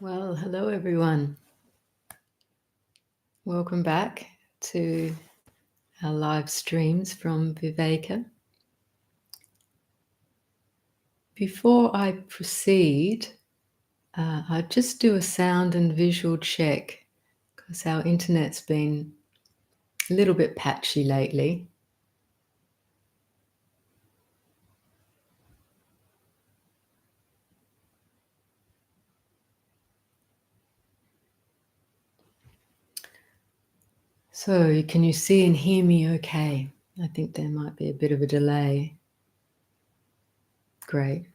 Well, hello everyone. Welcome back to our live streams from Viveka. Before I proceed, I'll just do a sound and visual check because our internet's been a little bit patchy lately. So, can you see and hear me okay? I think there might be a bit of a delay. Great.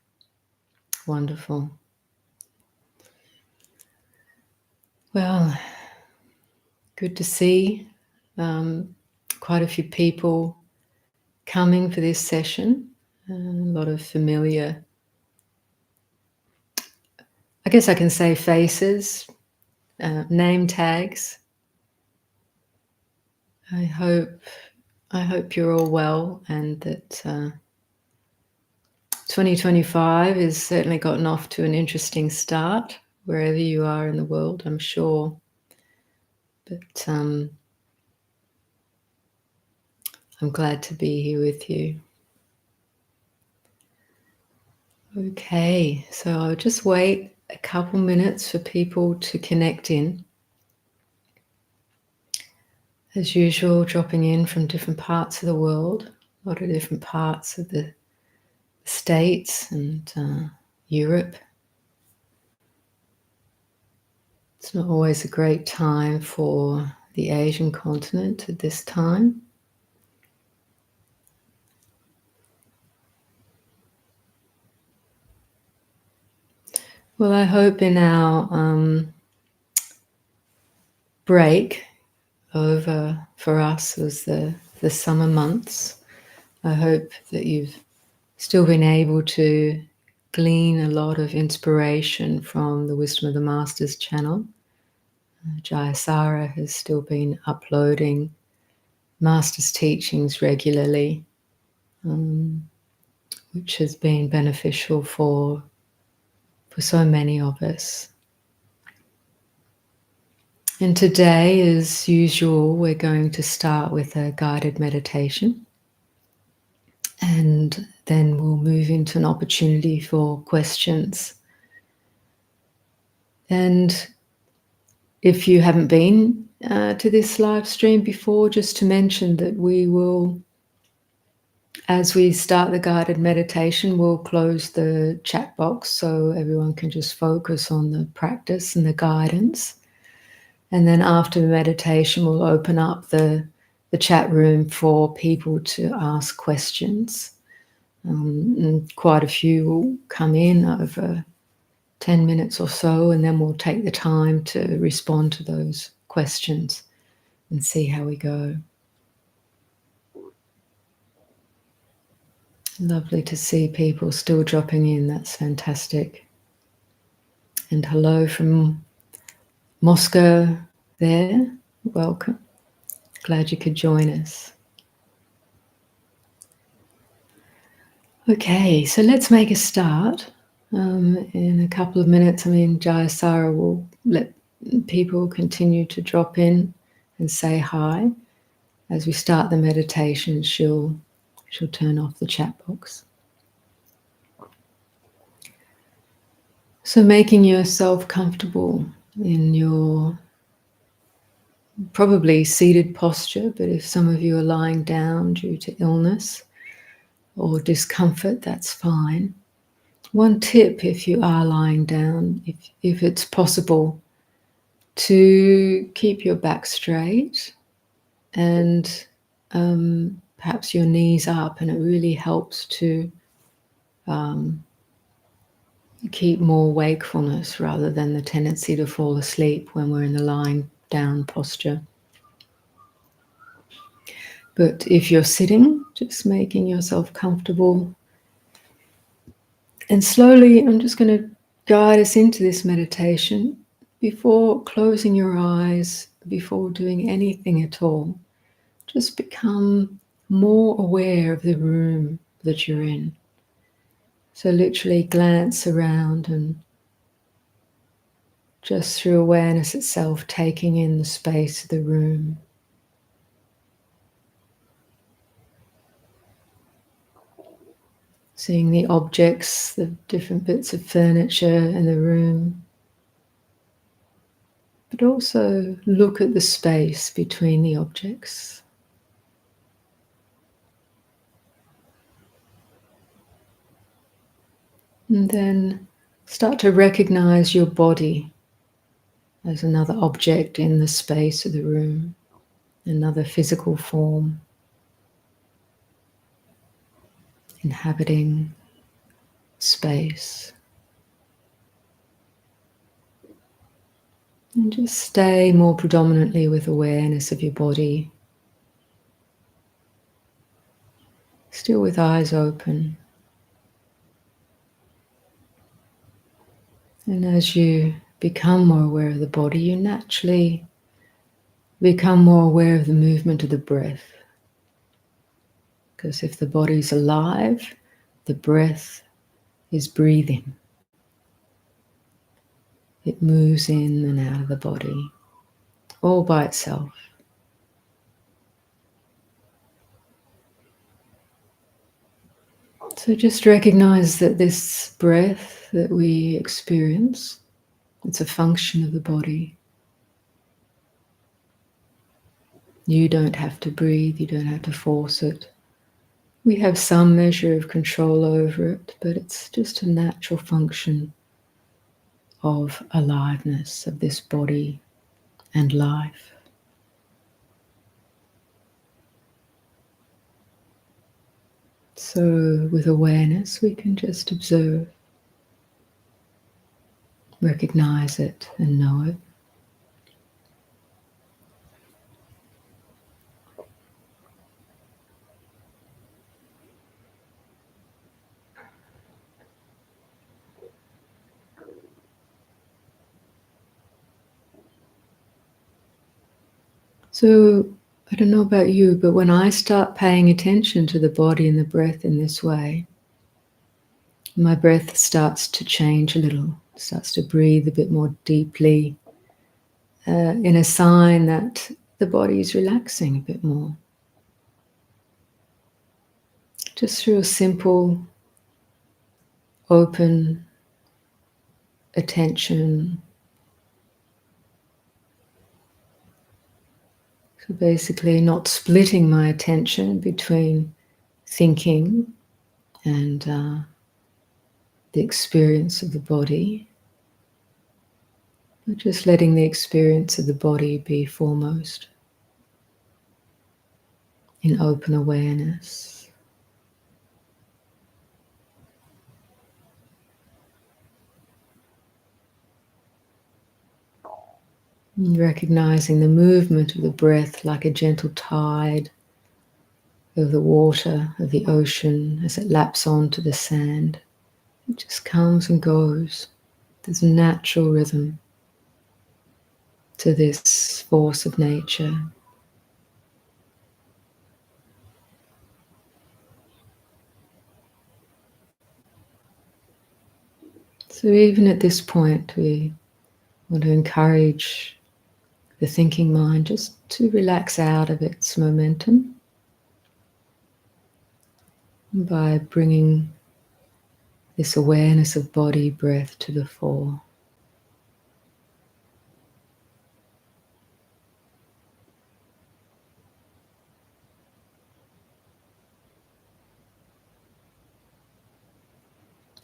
Wonderful. Well, good to see quite a few people coming for this session. A lot of familiar, I guess I can say faces, name tags. I hope you're all well and that 2025 has certainly gotten off to an interesting start wherever you are in the world, I'm sure. But I'm glad to be here with you. Okay, so I'll just wait a couple minutes for people to connect in. As usual, dropping in from different parts of the world, a lot of different parts of the States and Europe. It's not always a great time for the Asian continent at this time. Well, I hope in our break over for us was the summer months. I hope that you've still been able to glean a lot of inspiration from the Wisdom of the Masters channel. Jayasara has still been uploading Masters teachings regularly, which has been beneficial for so many of us. And today, as usual, we're going to start with a guided meditation. And then we'll move into an opportunity for questions. And if you haven't been to this live stream before, just to mention that we will, as we start the guided meditation, we'll close the chat box so everyone can just focus on the practice and the guidance. And then after the meditation, we'll open up the chat room for people to ask questions. And quite a few will come in over 10 minutes or so, and then we'll take the time to respond to those questions and see how we go. Lovely to see people still dropping in. That's fantastic. And hello from Moscow there. Welcome. Glad you could join us. Okay, so let's make a start. In a couple of minutes, Jayasara will let people continue to drop in and say hi. As we start the meditation, she'll turn off the chat box. So making yourself comfortable in your probably seated posture, but if some of you are lying down due to illness or discomfort, that's fine. One tip, if you are lying down, if it's possible, to keep your back straight and perhaps your knees up, and it really helps to keep more wakefulness rather than the tendency to fall asleep when we're in the lying down posture. But if you're sitting, just making yourself comfortable. And slowly, I'm just going to guide us into this meditation. Before closing your eyes, before doing anything at all, just become more aware of the room that you're in. So literally glance around and just through awareness itself, taking in the space of the room. Seeing the objects, the different bits of furniture in the room, but also look at the space between the objects. And then start to recognize your body as another object in the space of the room, another physical form inhabiting space. And just stay more predominantly with awareness of your body, still with eyes open. And as you become more aware of the body, you naturally become more aware of the movement of the breath. Because if the body's alive, the breath is breathing. It moves in and out of the body, all by itself. So just recognize that this breath that we experience, it's a function of the body. You don't have to breathe, you don't have to force it. We have some measure of control over it, but it's just a natural function of aliveness, of this body and life. So with awareness, we can just observe, recognize it and know it. So I don't know about you, but when I start paying attention to the body and the breath in this way, my breath starts to change a little, starts to breathe a bit more deeply, in a sign that the body is relaxing a bit more. Just through a simple, open attention. So basically not splitting my attention between thinking and the experience of the body, but just letting the experience of the body be foremost in open awareness. And recognizing the movement of the breath like a gentle tide of the water, of the ocean, as it laps onto the sand. It just comes and goes. There's a natural rhythm to this force of nature. So even at this point, we want to encourage the thinking mind just to relax out of its momentum by bringing this awareness of body, breath to the fore.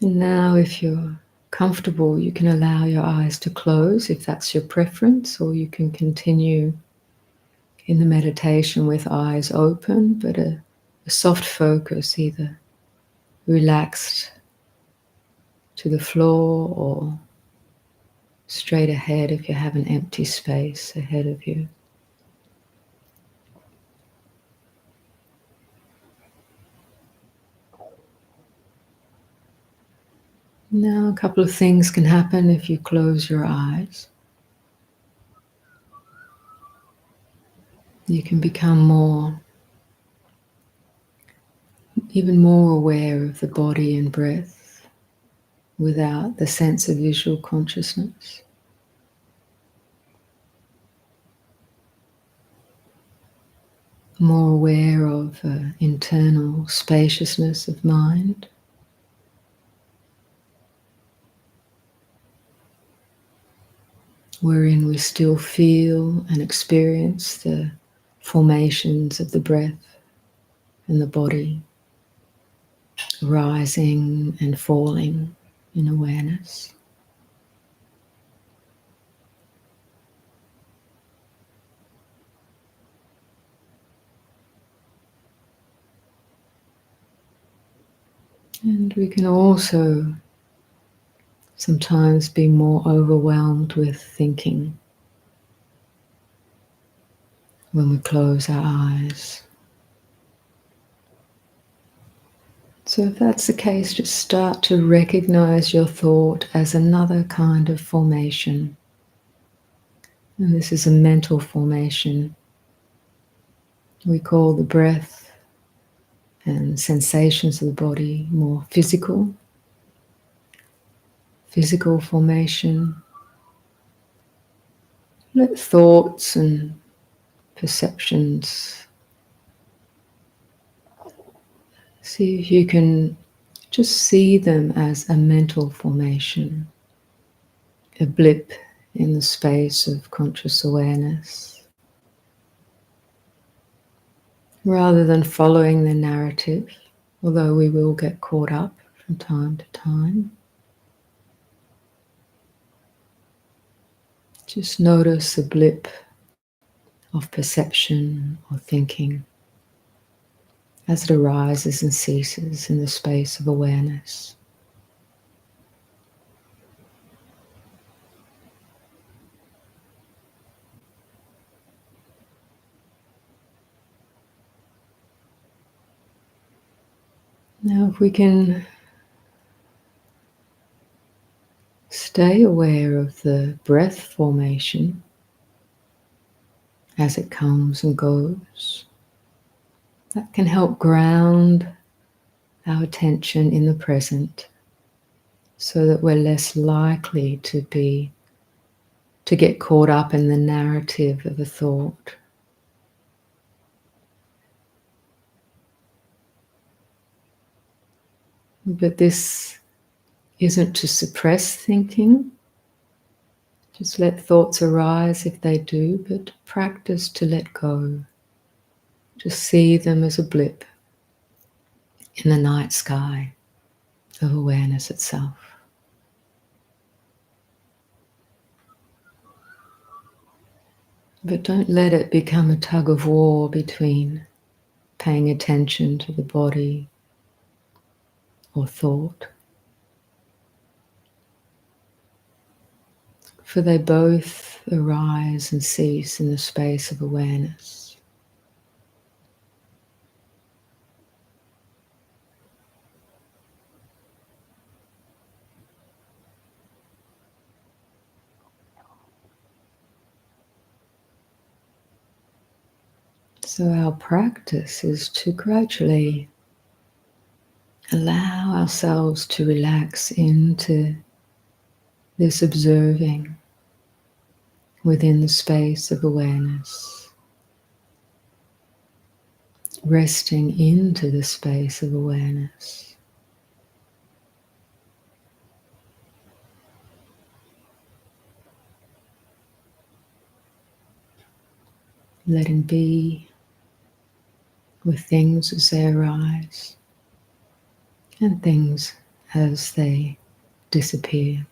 And now, if you're comfortable, you can allow your eyes to close if that's your preference, or you can continue in the meditation with eyes open, but a soft focus, either relaxed to the floor or straight ahead if you have an empty space ahead of you. Now, a couple of things can happen if you close your eyes. You can become even more aware of the body and breath without the sense of visual consciousness. more aware of internal spaciousness of mind. Wherein we still feel and experience the formations of the breath and the body, rising and falling in awareness. And we can also sometimes be more overwhelmed with thinking when we close our eyes. So if that's the case, just start to recognize your thought as another kind of formation. And this is a mental formation. We call the breath and sensations of the body more physical formation. Let thoughts and perceptions, see if you can just see them as a mental formation, a blip in the space of conscious awareness, rather than following the narrative, although we will get caught up from time to time. Just notice a blip of perception or thinking as it arises and ceases in the space of awareness. Now, if we can stay aware of the breath formation as it comes and goes, that can help ground our attention in the present so that we're less likely to get caught up in the narrative of a thought. But this isn't to suppress thinking. Just let thoughts arise if they do, but practice to let go. To see them as a blip in the night sky of awareness itself. But don't let it become a tug of war between paying attention to the body or thought. For they both arise and cease in the space of awareness. So our practice is to gradually allow ourselves to relax into this observing within the space of awareness, resting into the space of awareness. Letting be with things as they arise and things as they disappear.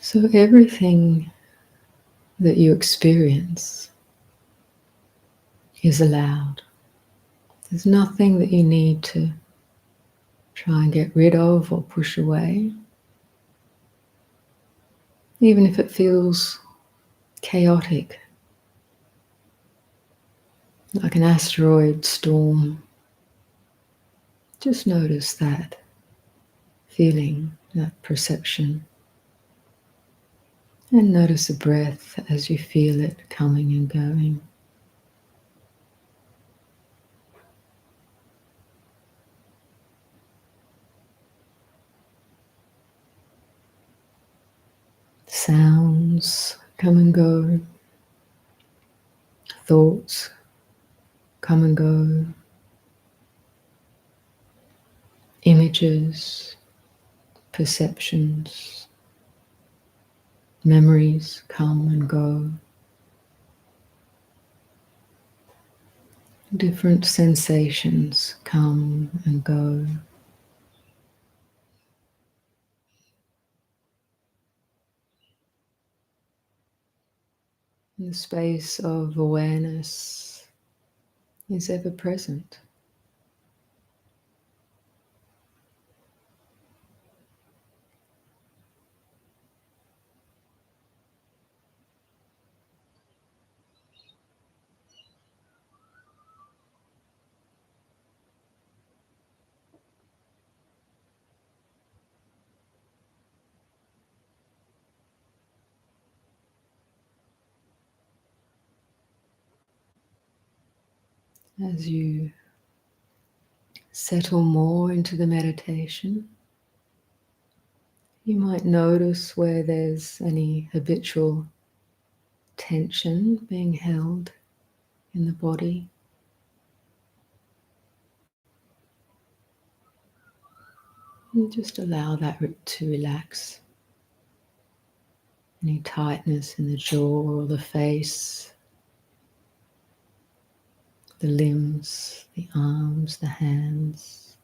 So everything that you experience is allowed. There's nothing that you need to try and get rid of or push away. Even if it feels chaotic, like an asteroid storm, just notice that feeling, that perception, And notice the breath as you feel it coming and going. Sounds come and go. Thoughts come and go. Images, perceptions, memories come and go. Different sensations come and go. The space of awareness is ever present. As you settle more into the meditation, you might notice where there's any habitual tension being held in the body. And just allow that to relax. Any tightness in the jaw or the face, the limbs, the arms, the hands,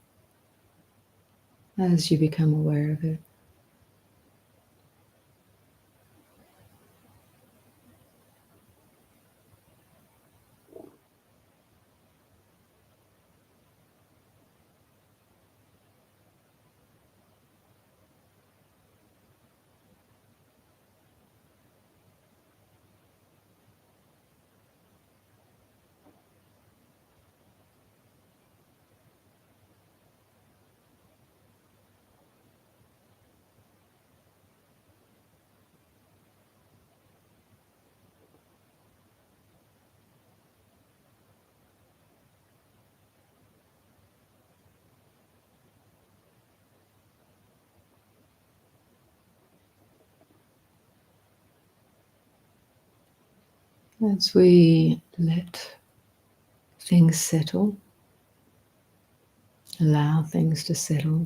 as you become aware of it. As we let things settle, allow things to settle,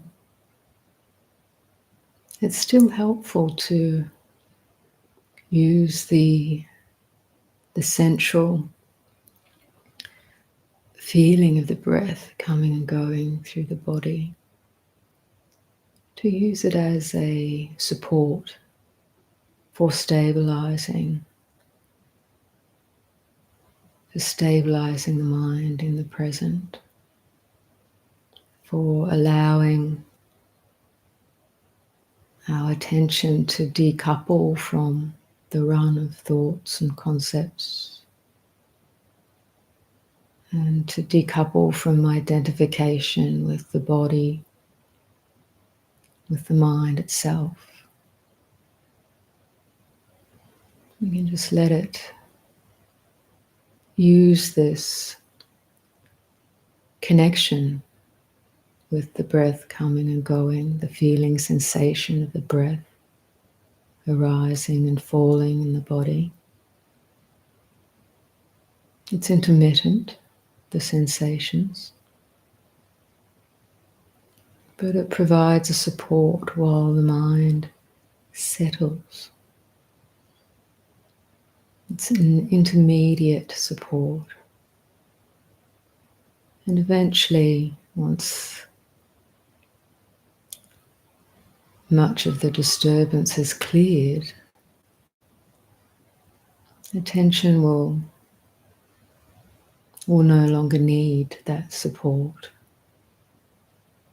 it's still helpful to use the central feeling of the breath coming and going through the body, to use it as a support for stabilizing the mind in the present, for allowing our attention to decouple from the run of thoughts and concepts, and to decouple from identification with the body, with the mind itself. You can just let it use this connection with the breath coming and going, the feeling sensation of the breath arising and falling in the body. It's intermittent, the sensations, but it provides a support while the mind settles. It's an intermediate support. And eventually, once much of the disturbance has cleared, attention will no longer need that support.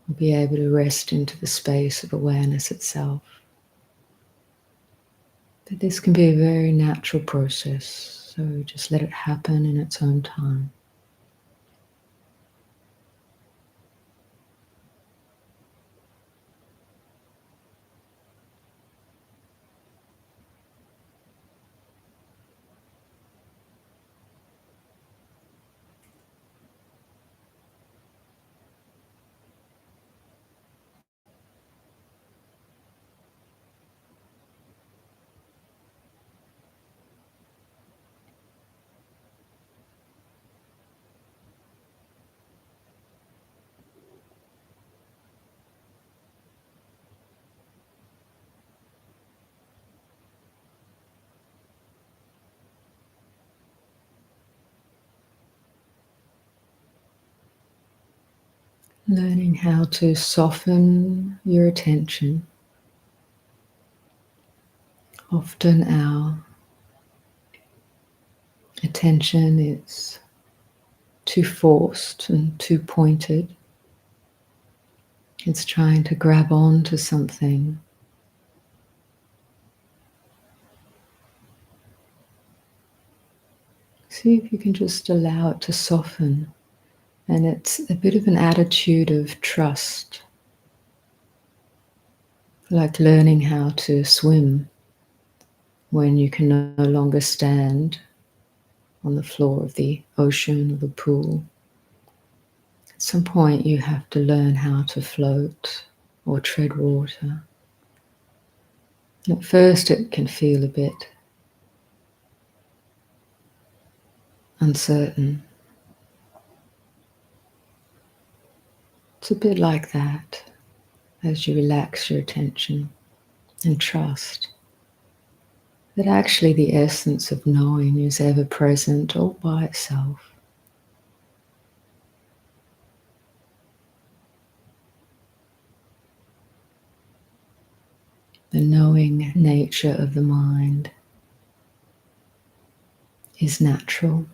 We'll be able to rest into the space of awareness itself. But this can be a very natural process, so just let it happen in its own time. Learning how to soften your attention. Often our attention is too forced and too pointed. It's trying to grab on to something. See if you can just allow it to soften. And it's a bit of an attitude of trust, like learning how to swim when you can no longer stand on the floor of the ocean or the pool. At some point, you have to learn how to float or tread water. And at first, it can feel a bit uncertain. It's a bit like that as you relax your attention and trust that actually the essence of knowing is ever present all by itself. The knowing nature of the mind is natural.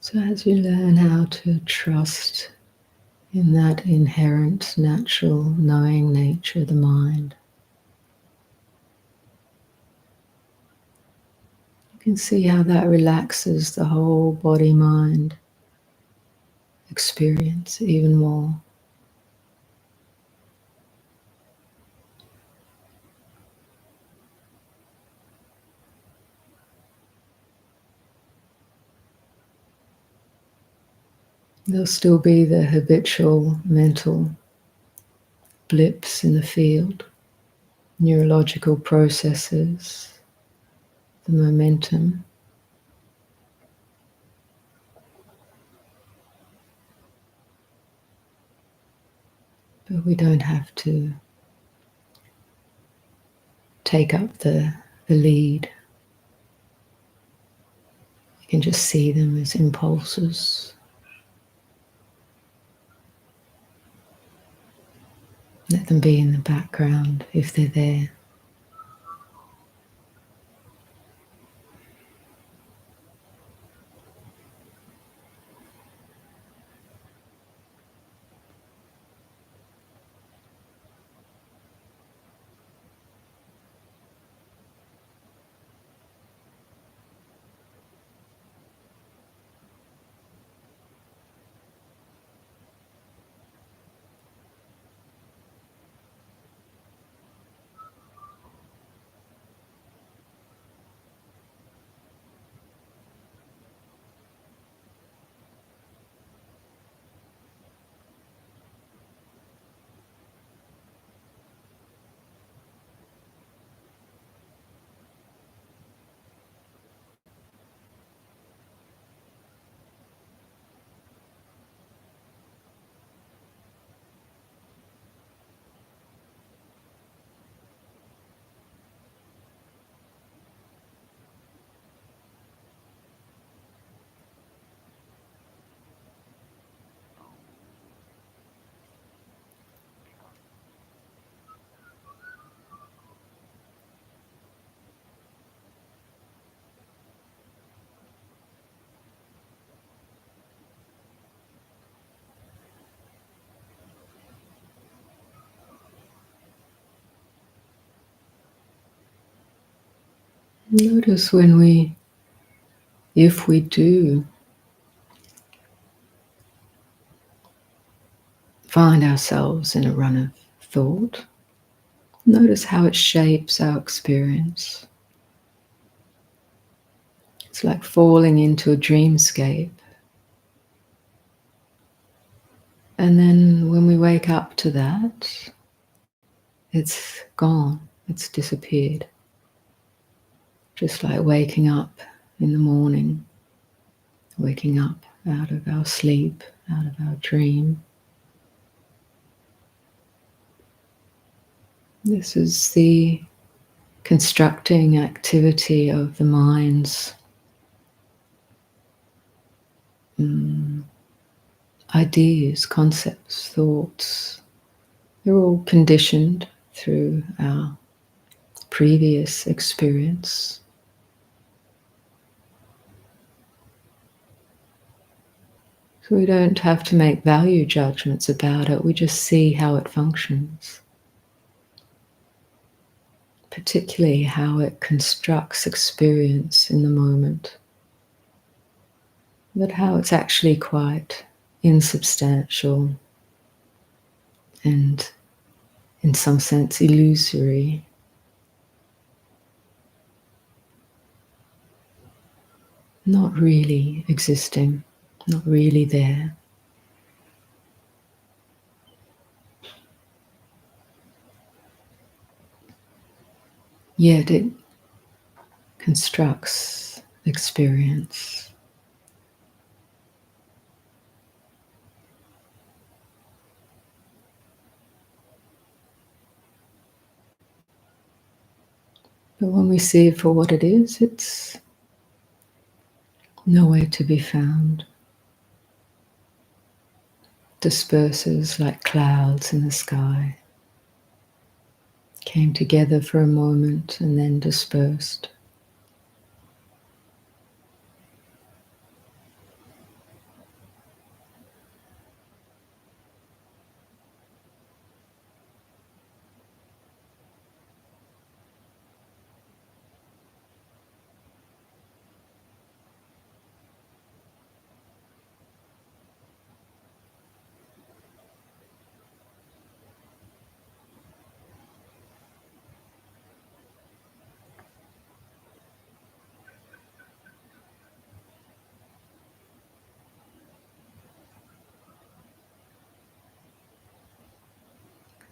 So as you learn how to trust in that inherent natural knowing nature of the mind, you can see how that relaxes the whole body-mind experience even more. There'll still be the habitual mental blips in the field, neurological processes, the momentum. But we don't have to take up the lead. You can just see them as impulses. Let them be in the background if they're there. Notice if we do find ourselves in a run of thought, notice how it shapes our experience. It's like falling into a dreamscape. And then when we wake up to that, it's gone, it's disappeared. Just like waking up in the morning, waking up out of our sleep, out of our dream. This is the constructing activity of the mind's ideas, concepts, thoughts. They're all conditioned through our previous experience. So we don't have to make value judgments about it, we just see how it functions. Particularly how it constructs experience in the moment, but how it's actually quite insubstantial and in some sense illusory. Not really existing, not really there. Yet it constructs experience. But when we see it for what it is, it's nowhere to be found. Disperses like clouds in the sky. Came together for a moment and then dispersed.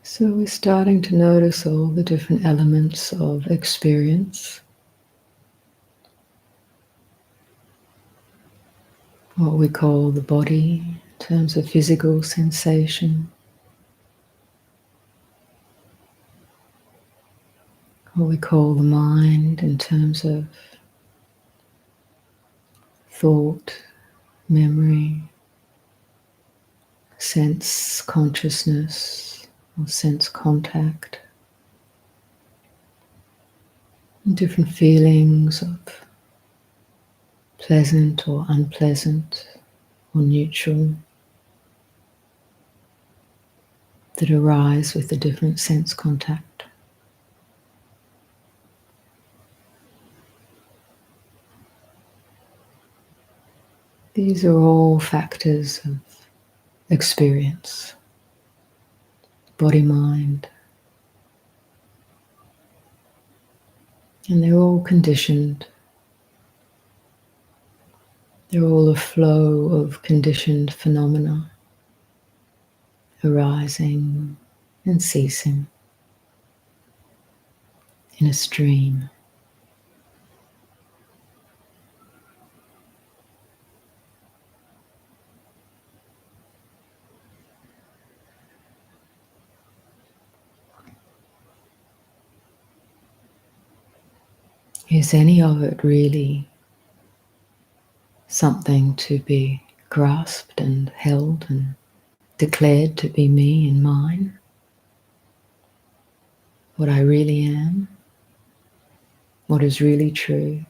So we're starting to notice all the different elements of experience. What we call the body in terms of physical sensation. What we call the mind in terms of thought, memory, sense consciousness or sense contact. And different feelings of pleasant or unpleasant or neutral that arise with the different sense contact. These are all factors of experience, body, mind, and they're all conditioned. They're all a flow of conditioned phenomena arising and ceasing in a stream. Is any of it really something to be grasped and held and declared to be me and mine? What I really am? What is really true?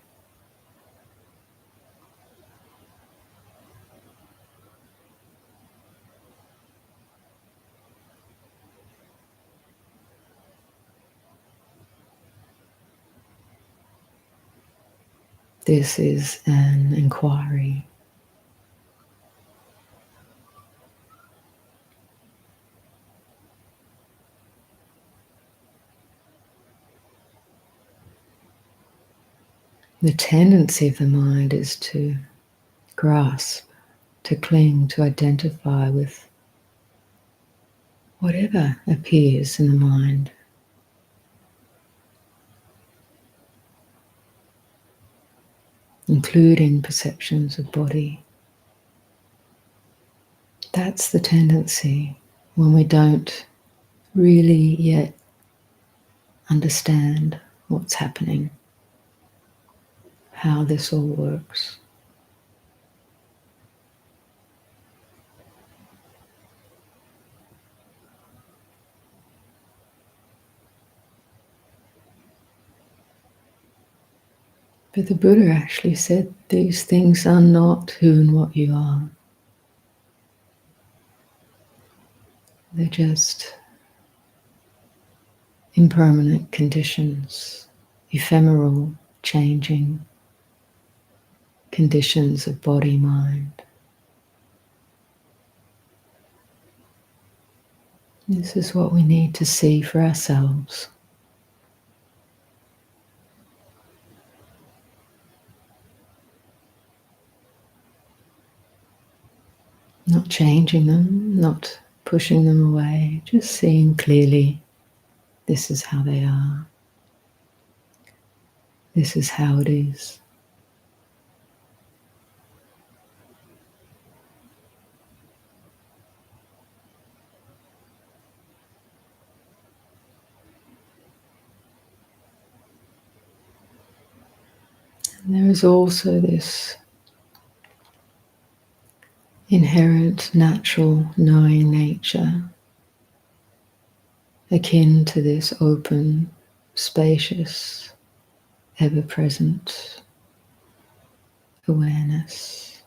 This is an inquiry. The tendency of the mind is to grasp, to cling, to identify with whatever appears in the mind. Including perceptions of body. That's the tendency when we don't really yet understand what's happening, how this all works. But the Buddha actually said these things are not who and what you are. They're just impermanent conditions, ephemeral, changing conditions of body, mind. This is what we need to see for ourselves. Not changing them, not pushing them away, just seeing clearly this is how they are. This is how it is. And there is also this inherent, natural, knowing nature, akin to this open, spacious, ever-present awareness.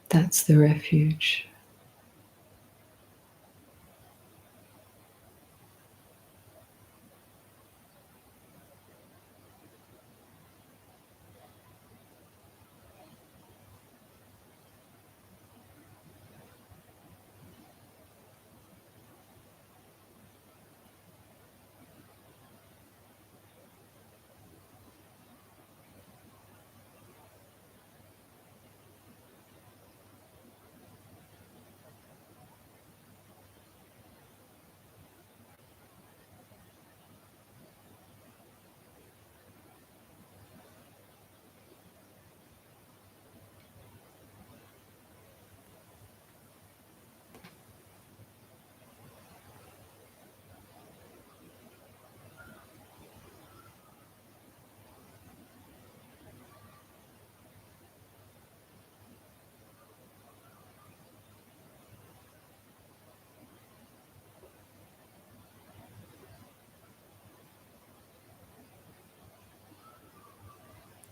That's the refuge.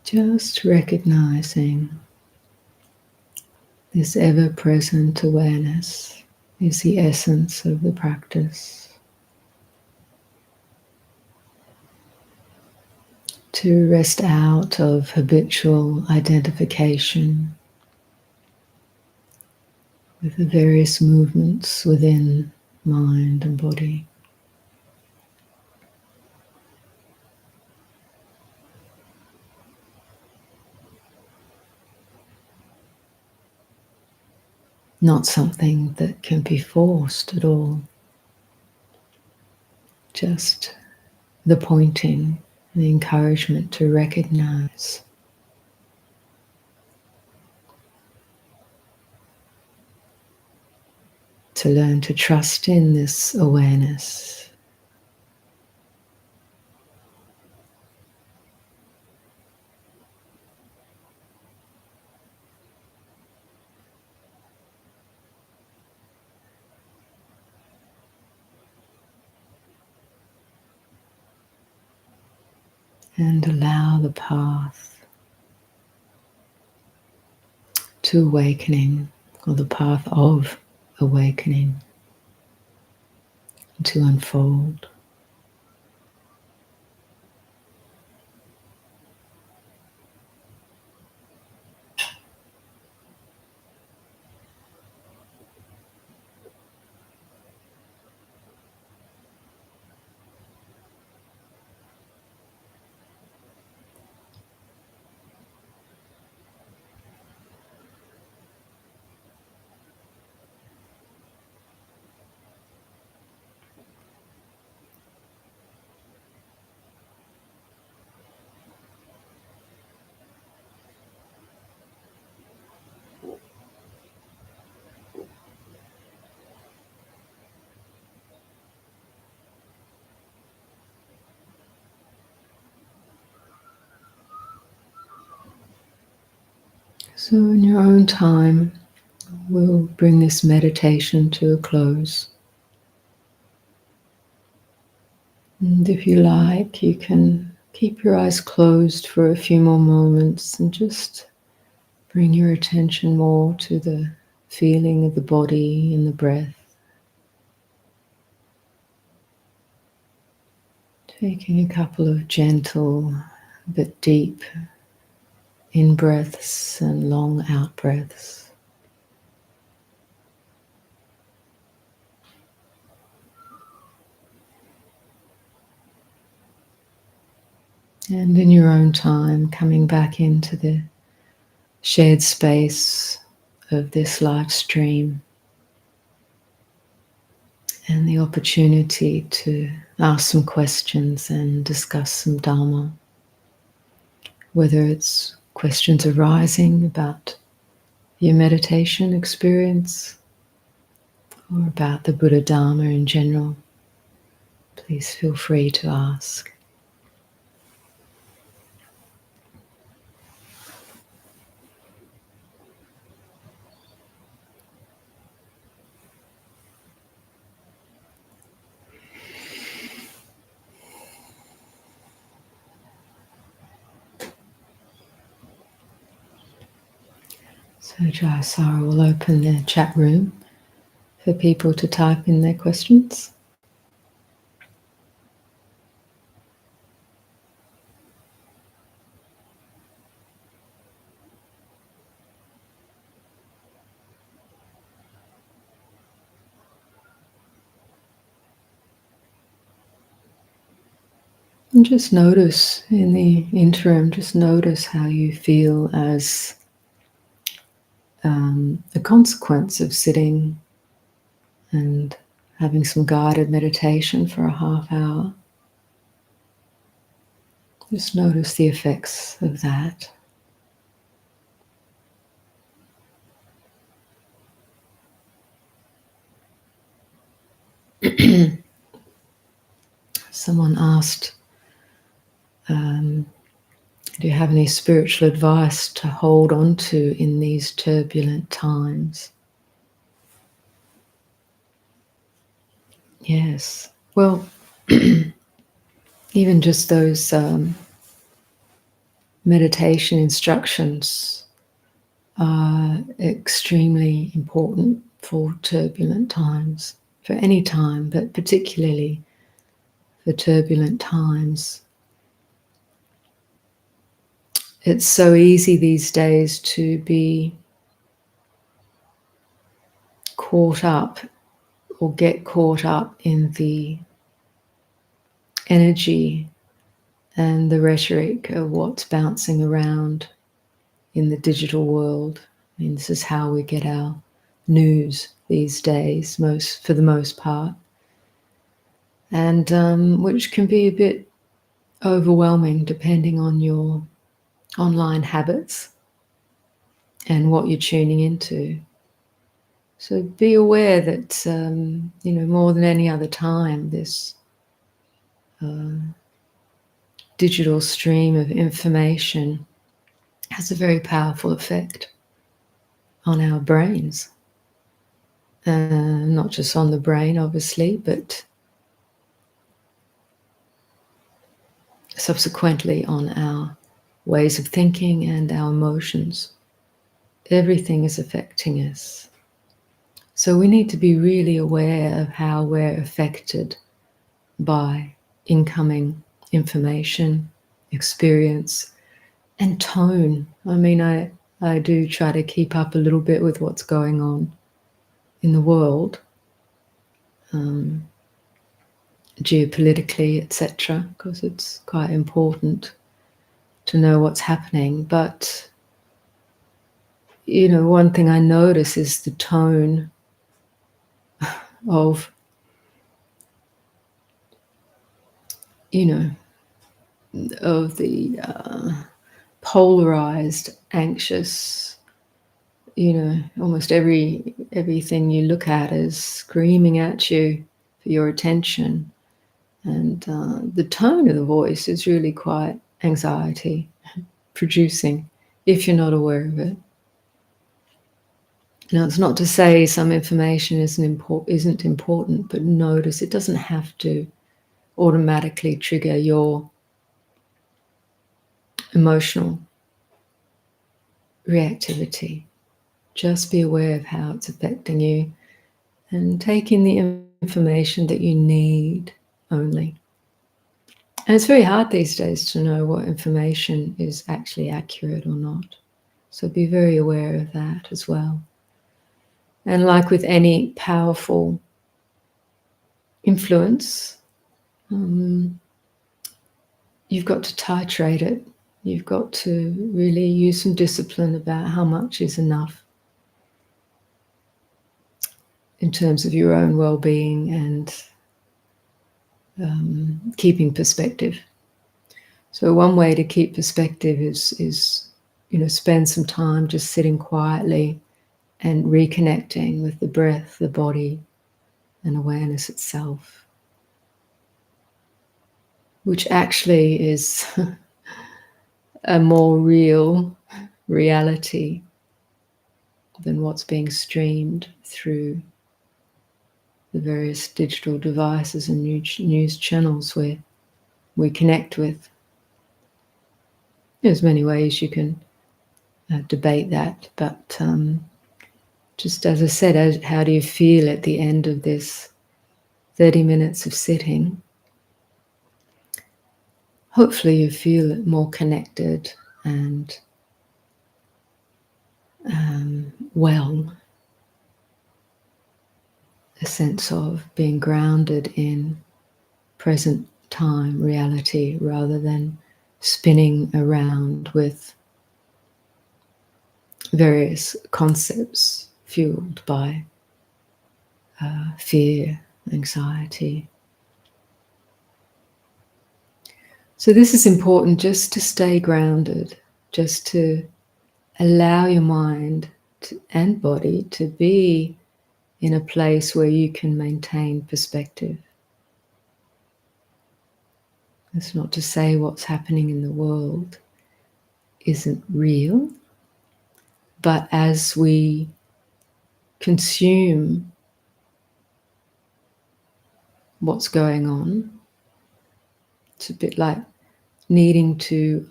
Just recognizing this ever-present awareness is the essence of the practice. To rest out of habitual identification with the various movements within mind and body. Not something that can be forced at all. Just the pointing, the encouragement to recognize. To learn to trust in this awareness. And allow the path to awakening, or the path of awakening, to unfold. So in your own time, we'll bring this meditation to a close. And if you like, you can keep your eyes closed for a few more moments and just bring your attention more to the feeling of the body and the breath. Taking a couple of gentle but deep in-breaths and long out-breaths. And in your own time, coming back into the shared space of this live stream and the opportunity to ask some questions and discuss some Dharma, whether it's questions arising about your meditation experience or about the Buddha Dharma in general. Please feel free to ask. So Jayasara will open the chat room for people to type in their questions. And just notice in the interim, just notice how you feel as a consequence of sitting and having some guided meditation for a half hour. Just notice the effects of that. Someone asked, do you have any spiritual advice to hold on to in these turbulent times? Yes. Well, even just those meditation instructions are extremely important for turbulent times, for any time, but particularly for turbulent times. It's so easy these days to be caught up or get caught up in the energy and the rhetoric of what's bouncing around in the digital world. I mean, this is how we get our news these days, for the most part, and which can be a bit overwhelming depending on your online habits and what you're tuning into. So be aware that, more than any other time, this digital stream of information has a very powerful effect on our brains. Not just on the brain, obviously, but subsequently on our ways of thinking and our emotions. Everything is affecting us. So we need to be really aware of how we're affected by incoming information, experience, and tone. I mean, I do try to keep up a little bit with what's going on in the world, geopolitically, etc., because it's quite important to know what's happening. But, one thing I notice is the tone of, of the polarized, anxious, almost everything you look at is screaming at you for your attention. And the tone of the voice is really quite anxiety producing if you're not aware of it. Now, it's not to say some information isn't important, but notice it doesn't have to automatically trigger your emotional reactivity. Just be aware of how it's affecting you and take in the information that you need only. And it's very hard these days to know what information is actually accurate or not. So be very aware of that as well. And like with any powerful influence, you've got to titrate it. You've got to really use some discipline about how much is enough in terms of your own well-being and keeping perspective. So one way to keep perspective is spend some time just sitting quietly and reconnecting with the breath, the body, and awareness itself, which actually is a more real reality than what's being streamed through the various digital devices and news channels where we connect with. There's many ways you can debate that, but just as I said, how do you feel at the end of this 30 minutes of sitting? Hopefully you feel more connected and well, a sense of being grounded in present time reality rather than spinning around with various concepts fueled by fear, anxiety. So this is important, just to stay grounded, just to allow your mind and body to be in a place where you can maintain perspective. That's not to say what's happening in the world isn't real, but as we consume what's going on, it's a bit like needing to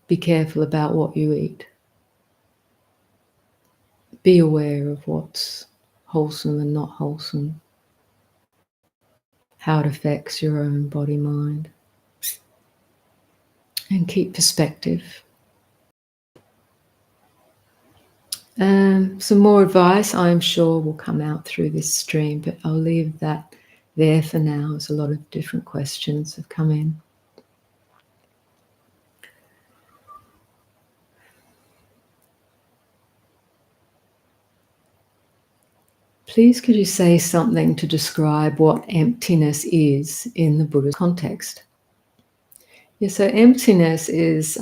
be careful about what you eat. Be aware of what's wholesome and not wholesome, how it affects your own body, mind, and keep perspective. Some more advice I'm sure will come out through this stream, but I'll leave that there for now as a lot of different questions have come in. Please could you say something to describe what emptiness is in the Buddha's context? Yeah, so emptiness is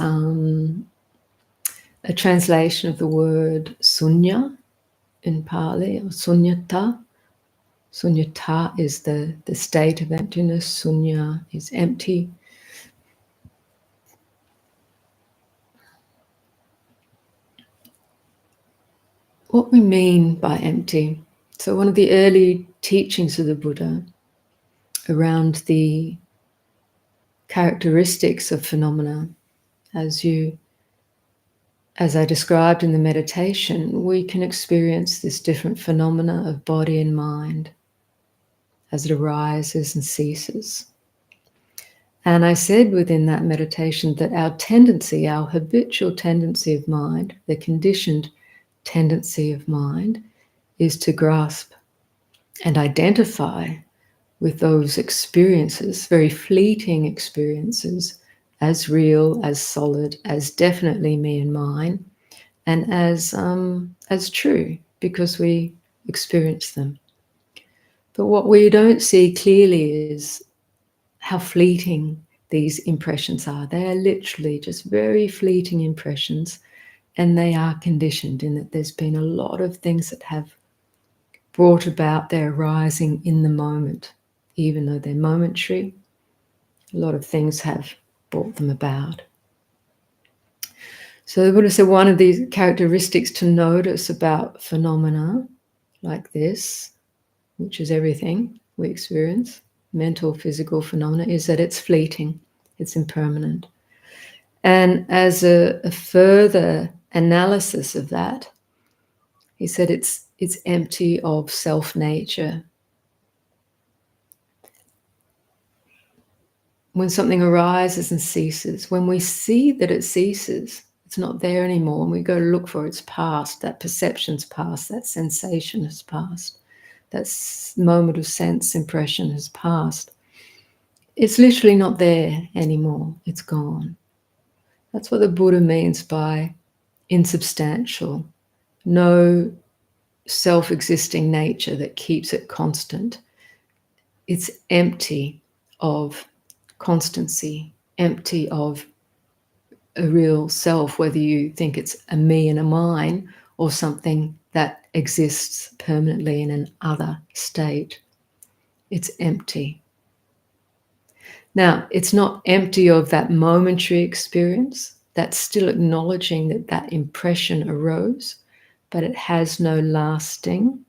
a translation of the word sunya in Pali, or sunyata. Sunyata is the state of emptiness. Sunya is empty. What we mean by empty. So one of the early teachings of the Buddha around the characteristics of phenomena, as I described in the meditation, we can experience this different phenomena of body and mind as it arises and ceases. And I said within that meditation that our tendency, our habitual tendency of mind, the conditioned tendency of mind, is to grasp and identify with those experiences, very fleeting experiences, as real, as solid, as definitely me and mine, and as true, because we experience them. But what we don't see clearly is how fleeting these impressions are. They are literally just very fleeting impressions, and they are conditioned in that there's been a lot of things that have brought about their arising in the moment. Even though they're momentary, a lot of things have brought them about. So the Buddha said one of these characteristics to notice about phenomena like this, which is everything we experience, mental, physical phenomena, is that it's fleeting, it's impermanent. And as a further analysis of that, he said it's empty of self-nature. When something arises and ceases, when we see that it ceases, it's not there anymore, and we go to look for it's past, that perception's past, that sensation has passed, that moment of sense impression has passed. It's literally not there anymore, it's gone. That's what the Buddha means by insubstantial, no self-existing nature that keeps it constant. It's empty of constancy, empty of a real self, whether you think it's a me and a mine or something that exists permanently in an other state. It's empty. Now, it's not empty of that momentary experience. That's still acknowledging that that impression arose, but it has no lasting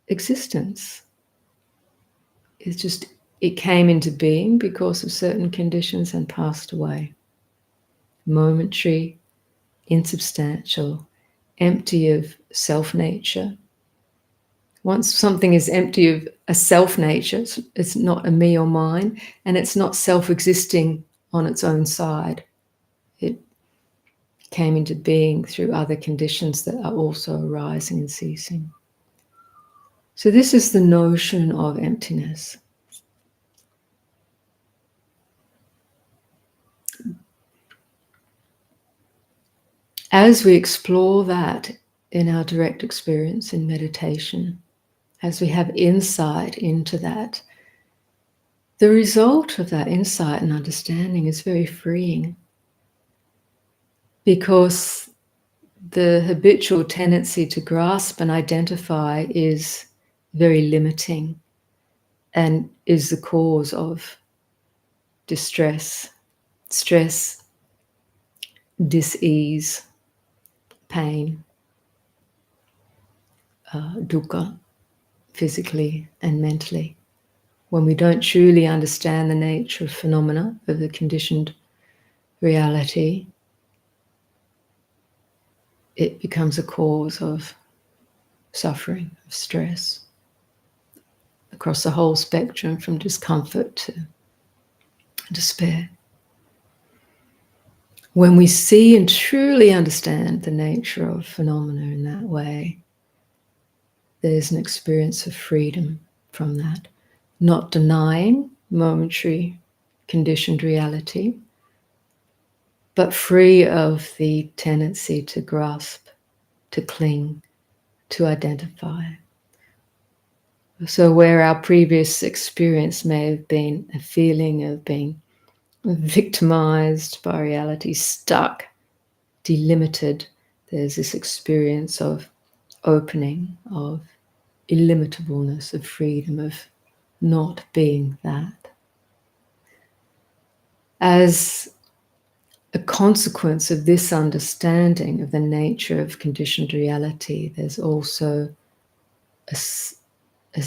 existence. It's just, it came into being because of certain conditions and passed away. Momentary, insubstantial, empty of self-nature. Once something is empty of a self-nature, it's not a me or mine, and it's not self-existing on its own side. It came into being through other conditions that are also arising and ceasing. So this is the notion of emptiness. As we explore that in our direct experience in meditation, as we have insight into that, the result of that insight and understanding is very freeing, because the habitual tendency to grasp and identify is very limiting and is the cause of distress, stress, dis-ease, pain, dukkha, physically and mentally. When we don't truly understand the nature of phenomena, of the conditioned reality, it becomes a cause of suffering, of stress, across the whole spectrum from discomfort to despair. When we see and truly understand the nature of phenomena in that way, there's an experience of freedom from that. Not denying momentary conditioned reality, but free of the tendency to grasp, to cling, to identify. So where our previous experience may have been a feeling of being victimized by reality, stuck, delimited, there's this experience of opening, of illimitableness, of freedom, of not being that. As a consequence of this understanding of the nature of conditioned reality, there's also a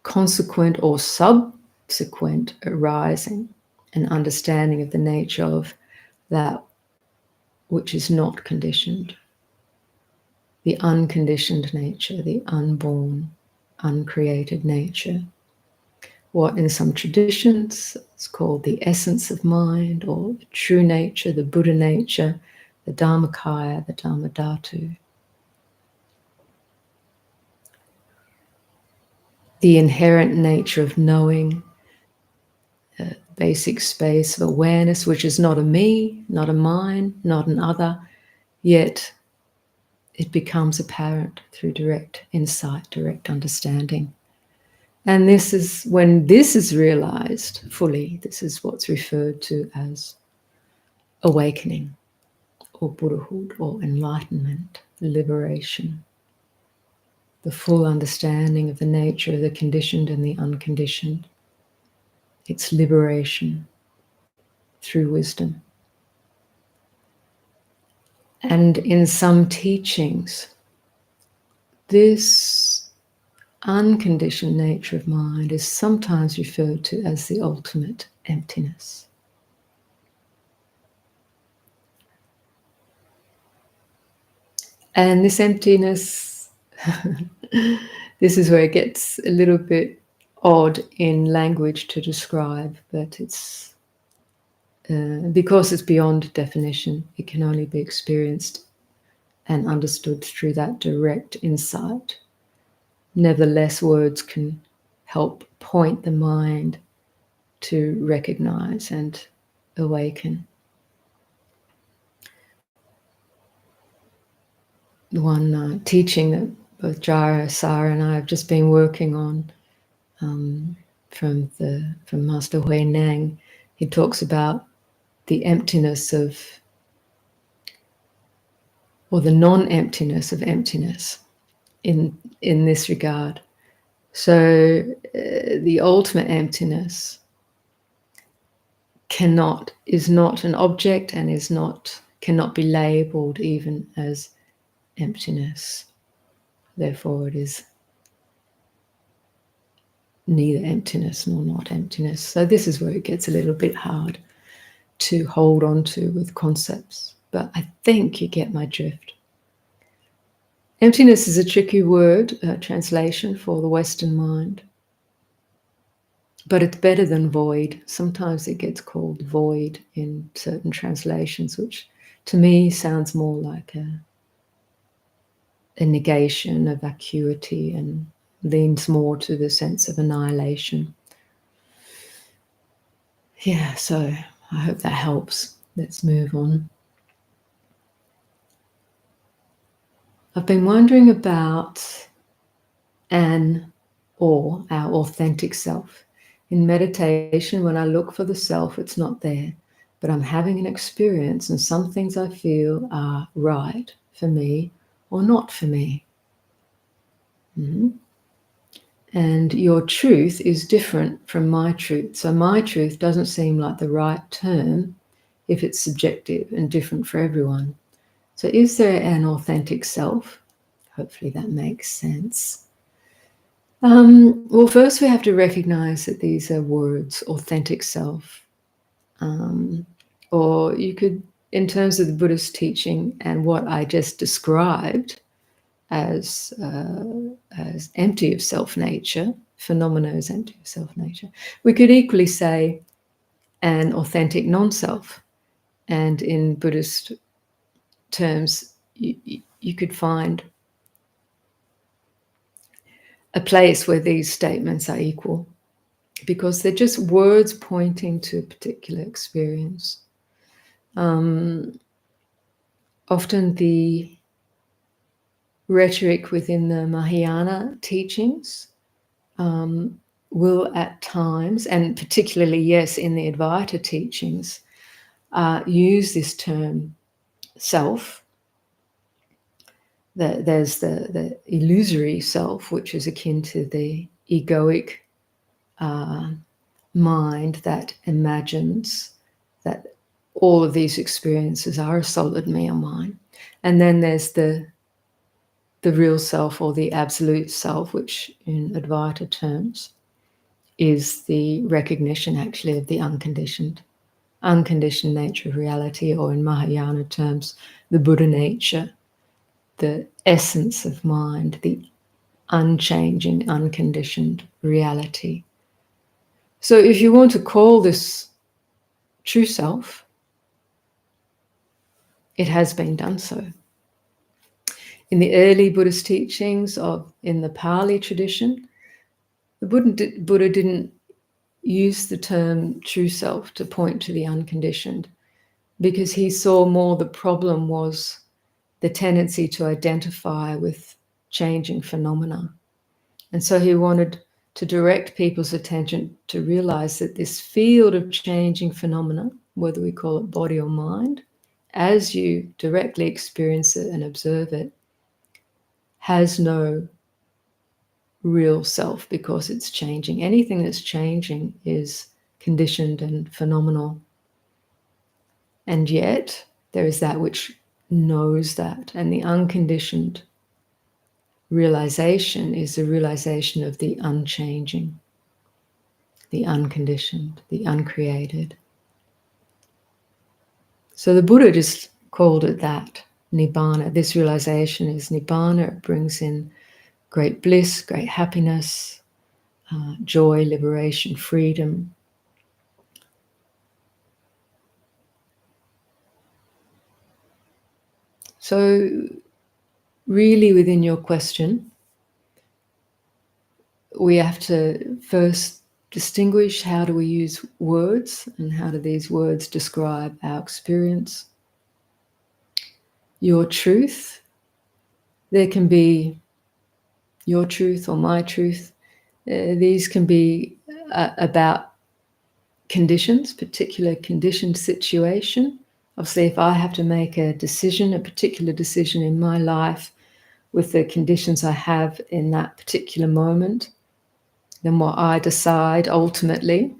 consequent or subsequent arising and understanding of the nature of that which is not conditioned, the unconditioned nature, the unborn, uncreated nature. What in some traditions is called the essence of mind, or the true nature, the Buddha nature, the Dharmakaya, the Dharmadhatu. The inherent nature of knowing, basic space of awareness, which is not a me, not a mine, not an other, yet it becomes apparent through direct insight, direct understanding. And this is when this is realized fully, this is what's referred to as awakening, or Buddhahood, or enlightenment, liberation. The full understanding of the nature of the conditioned and the unconditioned. It's liberation. through wisdom. And in some teachings, this unconditioned nature of mind is sometimes referred to as the ultimate emptiness. And this emptiness, this is where it gets a little bit odd in language to describe, but it's because it's beyond definition, it can only be experienced and understood through that direct insight. Nevertheless, words can help point the mind to recognize and awaken. One teaching that both Jara, Sarah, and I have just been working on from Master Hui Nang, he talks about the emptiness of, or the non-emptiness of emptiness in this regard. So the ultimate emptiness is not an object and cannot be labeled even as emptiness. Therefore, it is neither emptiness nor not emptiness. So this is where it gets a little bit hard to hold on to with concepts. But I think you get my drift. Emptiness is a tricky word, translation for the Western mind. But it's better than void. Sometimes it gets called void in certain translations, which to me sounds more like a negation, a vacuity, and leans more to the sense of annihilation. Yeah, so I hope that helps. Let's move on. I've been wondering about our authentic self. In meditation, when I look for the self, it's not there, but I'm having an experience and some things I feel are right for me or not for me. Mm-hmm. And your truth is different from my truth. So my truth doesn't seem like the right term if it's subjective and different for everyone. So is there an authentic self? Hopefully that makes sense. Well, first we have to recognize that these are words, authentic self. Or you could, in terms of the Buddhist teaching and what I just described as empty of self-nature, phenomena is empty of self-nature, we could equally say an authentic non-self. And in Buddhist terms, you could find a place where these statements are equal, because they're just words pointing to a particular experience. Often the rhetoric within the Mahayana teachings will at times, and particularly, yes, in the Advaita teachings, use this term self. There's the illusory self, which is akin to the egoic mind that imagines that all of these experiences are a solid me or mine. And then there's the real self, or the absolute self, which in Advaita terms is the recognition actually of the unconditioned nature of reality, or in Mahayana terms, the Buddha nature, the essence of mind, the unchanging, unconditioned reality. So if you want to call this true self, it has been done so. In the early Buddhist teachings in the Pali tradition, the Buddha didn't use the term true self to point to the unconditioned, because he saw more the problem was the tendency to identify with changing phenomena. And so he wanted to direct people's attention to realize that this field of changing phenomena, whether we call it body or mind, as you directly experience it and observe it, has no real self, because it's changing. Anything that's changing is conditioned and phenomenal. And yet there is that which knows that, and the unconditioned realization is the realization of the unchanging, the unconditioned, the uncreated. So the Buddha just called it that, Nibbana. This realization is Nibbana. It brings in great bliss, great happiness, joy, liberation, freedom. So really within your question, we have to first distinguish how do we use words and how do these words describe our experience. Your truth, there can be your truth or my truth. These can be about conditions, particular conditioned situation. Obviously, if I have to make a decision, a particular decision in my life with the conditions I have in that particular moment, then what I decide ultimately,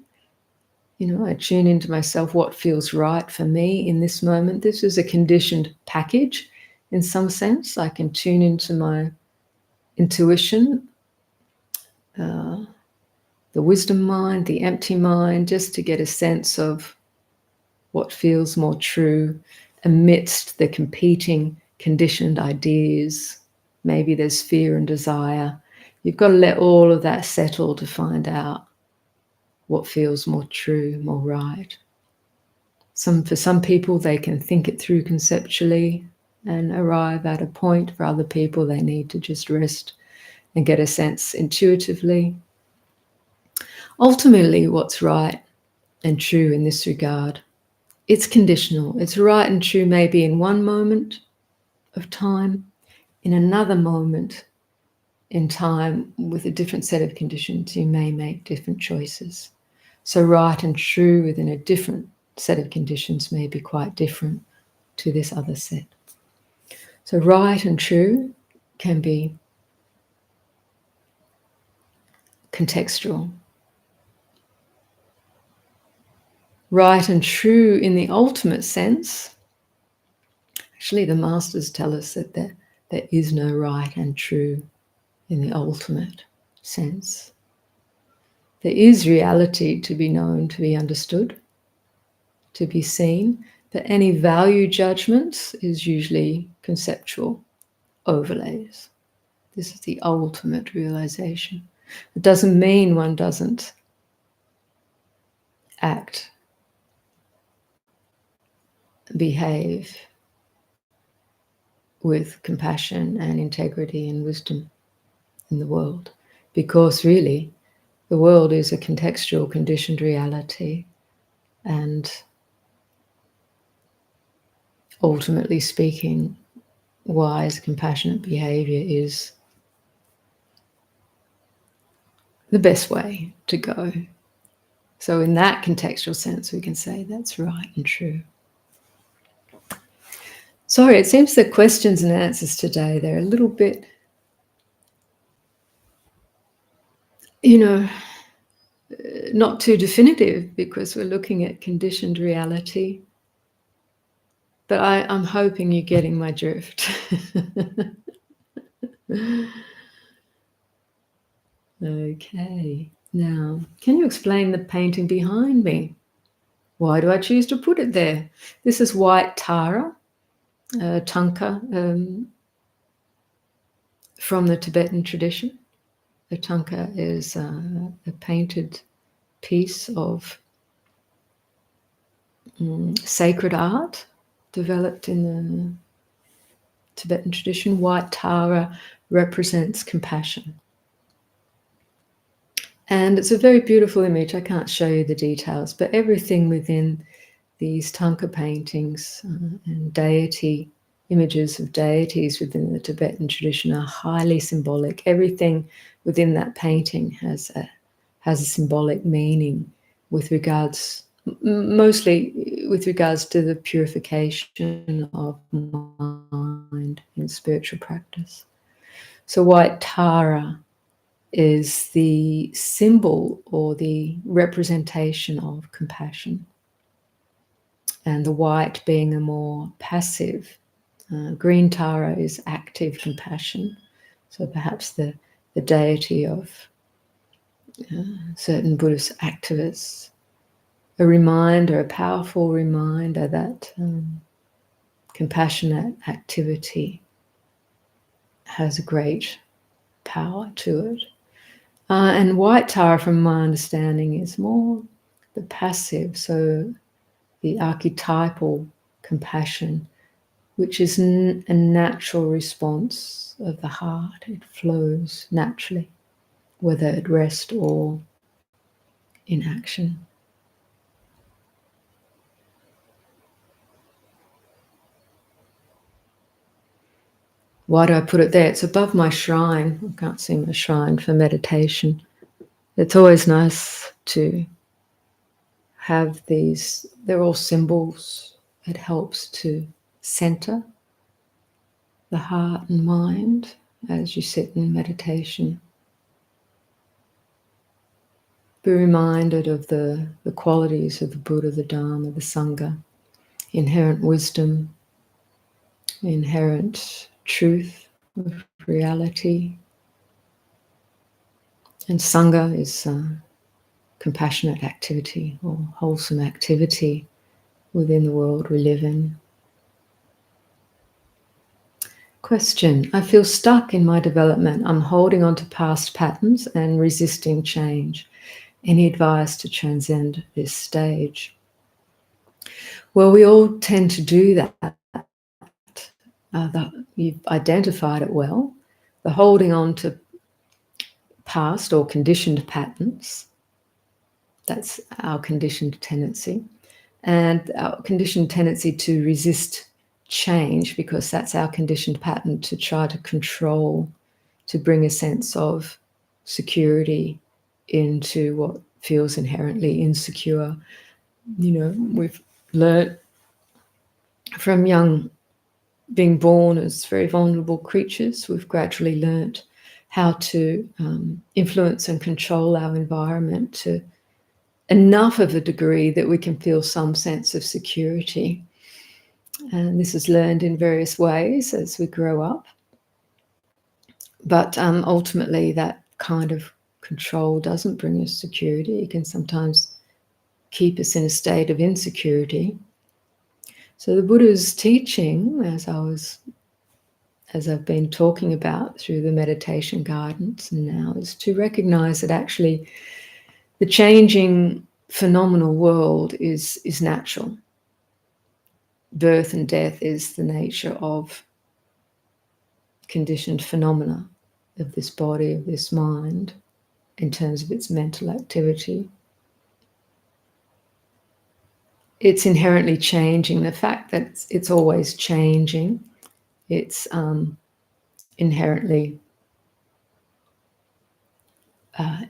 I tune into myself, what feels right for me in this moment. This is a conditioned package in some sense. I can tune into my intuition, the wisdom mind, the empty mind, just to get a sense of what feels more true amidst the competing conditioned ideas. Maybe there's fear and desire. You've got to let all of that settle to find out what feels more true, more right. For some people, they can think it through conceptually and arrive at a point. For other people, they need to just rest and get a sense intuitively. Ultimately, what's right and true in this regard, it's conditional. It's right and true maybe in one moment of time, in another moment in time with a different set of conditions, you may make different choices. So right and true within a different set of conditions may be quite different to this other set. So right and true can be contextual. Right and true in the ultimate sense, actually the masters tell us that there is no right and true in the ultimate sense. There is reality to be known, to be understood, to be seen, but any value judgments is usually conceptual overlays. This is the ultimate realization. It doesn't mean one doesn't act, behave with compassion and integrity and wisdom in the world, because really the world is a contextual, conditioned reality, and ultimately speaking, wise, compassionate behavior is the best way to go. So in that contextual sense, we can say that's right and true. Sorry, it seems the questions and answers today, they're a little bit, not too definitive because we're looking at conditioned reality. But I'm hoping you're getting my drift. Okay, now, can you explain the painting behind me? Why do I choose to put it there? This is white Tara, Tanka, from the Tibetan tradition. The Tanka is a painted piece of sacred art developed in the Tibetan tradition. White Tara represents compassion. And it's a very beautiful image. I can't show you the details, but everything within these Tanka paintings and deity, images of deities within the Tibetan tradition are highly symbolic. Everything within that painting has a symbolic meaning with regards, mostly with regards to the purification of mind in spiritual practice. So white Tara is the symbol or the representation of compassion. and the white being a more passive. Green Tara is active compassion. So perhaps the deity of certain Buddhist activists, a reminder, a powerful reminder that compassionate activity has a great power to it. And white Tara, from my understanding, is more the passive, so the archetypal compassion, which is a natural response of the heart. It flows naturally, whether at rest or in action. Why do I put it there? It's above my shrine. I can't see my shrine for meditation. It's always nice to have these, they're all symbols. It helps to center the heart and mind as you sit in meditation. Be reminded of the qualities of the Buddha, the Dharma, the Sangha, inherent wisdom, inherent truth of reality. And Sangha is compassionate activity or wholesome activity within the world we live in. Question: I feel stuck in my development. I'm holding on to past patterns and resisting change. Any advice to transcend this stage? Well, we all tend to do that. You've identified it well. The holding on to past or conditioned patterns, that's our conditioned tendency. And our conditioned tendency to resist change, because that's our conditioned pattern to try to control, to bring a sense of security into what feels inherently insecure. You know, we've learnt from young, being born as very vulnerable creatures, we've gradually learnt how to influence and control our environment to enough of a degree that we can feel some sense of security. And this is learned in various ways as we grow up. But ultimately, that kind of control doesn't bring us security. It can sometimes keep us in a state of insecurity. So the Buddha's teaching, as I've been talking about through the meditation guidance and now, is to recognize that actually the changing phenomenal world is natural. Birth and death is the nature of conditioned phenomena of this body, of this mind, in terms of its mental activity. It's inherently changing. The fact that it's always changing, it's inherently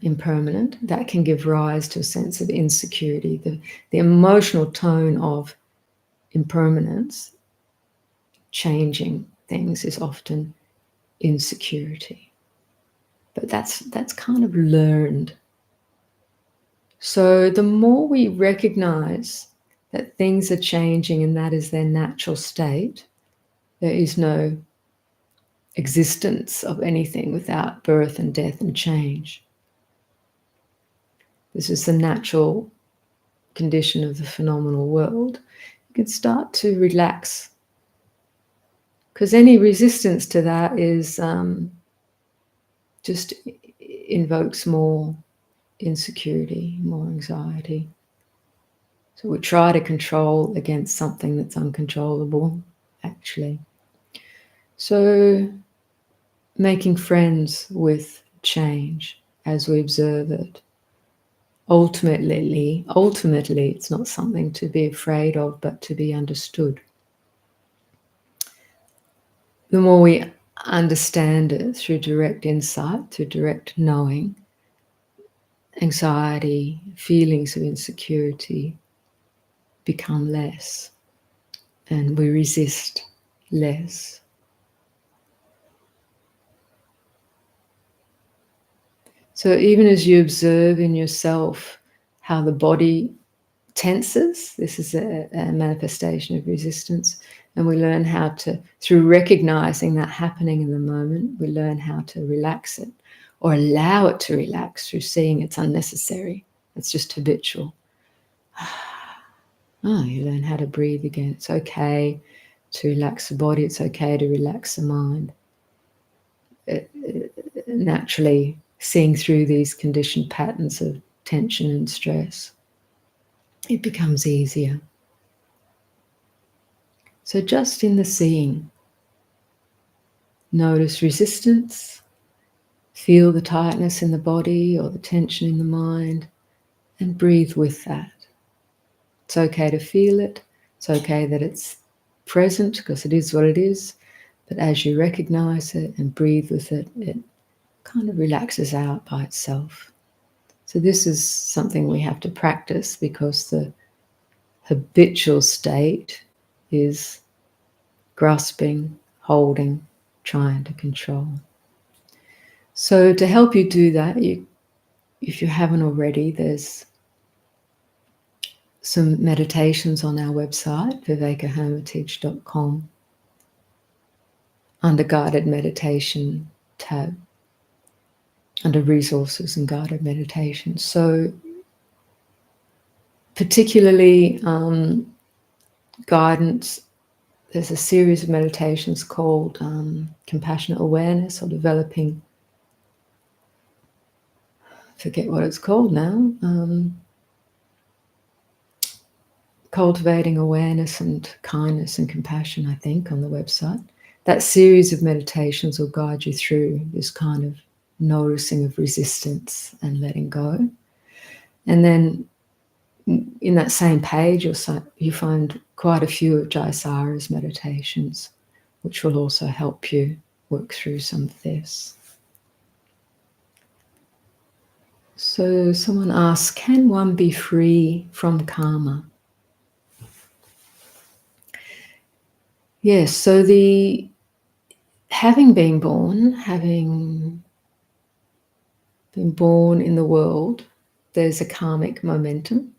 impermanent. That can give rise to a sense of insecurity. The emotional tone of impermanence, changing things, is often insecurity. But that's kind of learned. So the more we recognize that things are changing and that is their natural state, there is no existence of anything without birth and death and change. This is the natural condition of the phenomenal world. You can start to relax, because any resistance to that is just invokes more insecurity, more anxiety. So we try to control against something that's uncontrollable, actually. So making friends with change as we observe it. Ultimately, it's not something to be afraid of, but to be understood. The more we understand it through direct insight, through direct knowing, anxiety, feelings of insecurity become less, and we resist less. So even as you observe in yourself how the body tenses. This is a manifestation of resistance. And we learn how to, through recognizing that happening in the moment, we learn how to relax it or allow it to relax through seeing it's unnecessary. It's just habitual. You learn how to breathe again. It's okay to relax the body. It's okay to relax the mind. Naturally seeing through these conditioned patterns of tension and stress, it becomes easier. So just in the seeing, notice resistance, feel the tightness in the body or the tension in the mind, and breathe with that. It's okay to feel it. It's okay that it's present because it is what it is. But as you recognize it and breathe with it, it kind of relaxes out by itself. So this is something we have to practice because the habitual state is grasping, holding, trying to control. So to help you do that, if you haven't already, there's some meditations on our website, vivekahermitage.com, under guided meditation tab, under resources and guided meditation. So particularly guidance, there's a series of meditations called compassionate awareness, or developing, forget what it's called now, cultivating awareness and kindness and compassion, I think, on the website. That series of meditations will guide you through this kind of noticing of resistance and letting go. And then in that same page, you find quite a few of Jaisara's meditations, which will also help you work through some of this. So someone asks, can one be free from karma? Yes, so having been born in the world, there's a karmic momentum.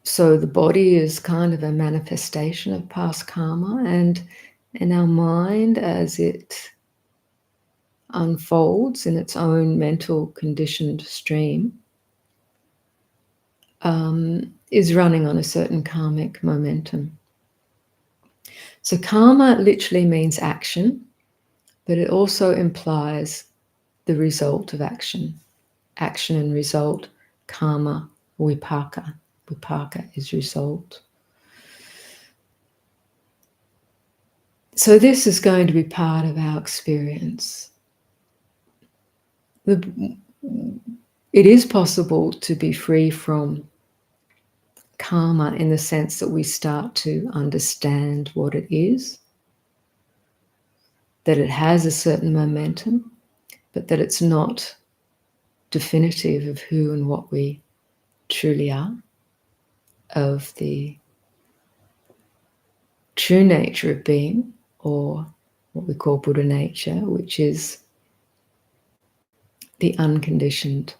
So the body is kind of a manifestation of past karma, and our mind, as it unfolds in its own mental conditioned stream, is running on a certain karmic momentum. So karma literally means action, but it also implies the result of action. Action and result, karma, vipaka. Vipaka is result. So this is going to be part of our experience. It is possible to be free from karma in the sense that we start to understand what it is, that it has a certain momentum, but that it's not definitive of who and what we truly are, of the true nature of being, or what we call Buddha nature, which is the unconditioned,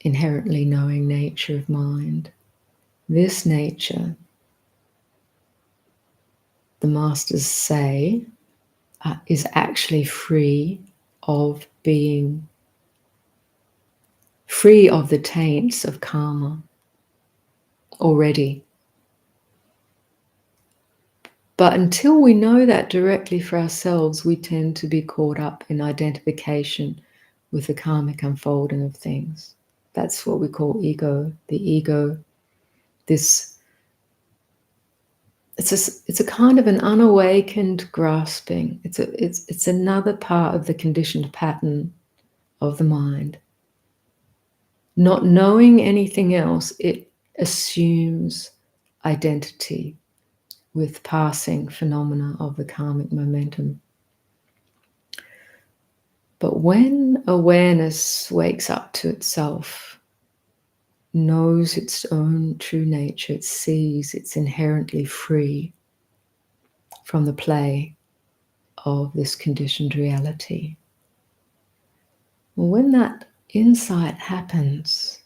inherently knowing nature of mind. This nature, the masters say, is actually free of being, free of the taints of karma already. But until we know that directly for ourselves, we tend to be caught up in identification with the karmic unfolding of things. That's what we call ego. The ego, it's a kind of an unawakened grasping. It's another part of the conditioned pattern of the mind. Not knowing anything else, it assumes identity with passing phenomena of the karmic momentum. But when awareness wakes up to itself, knows its own true nature, it sees it's inherently free from the play of this conditioned reality. When that insight happens.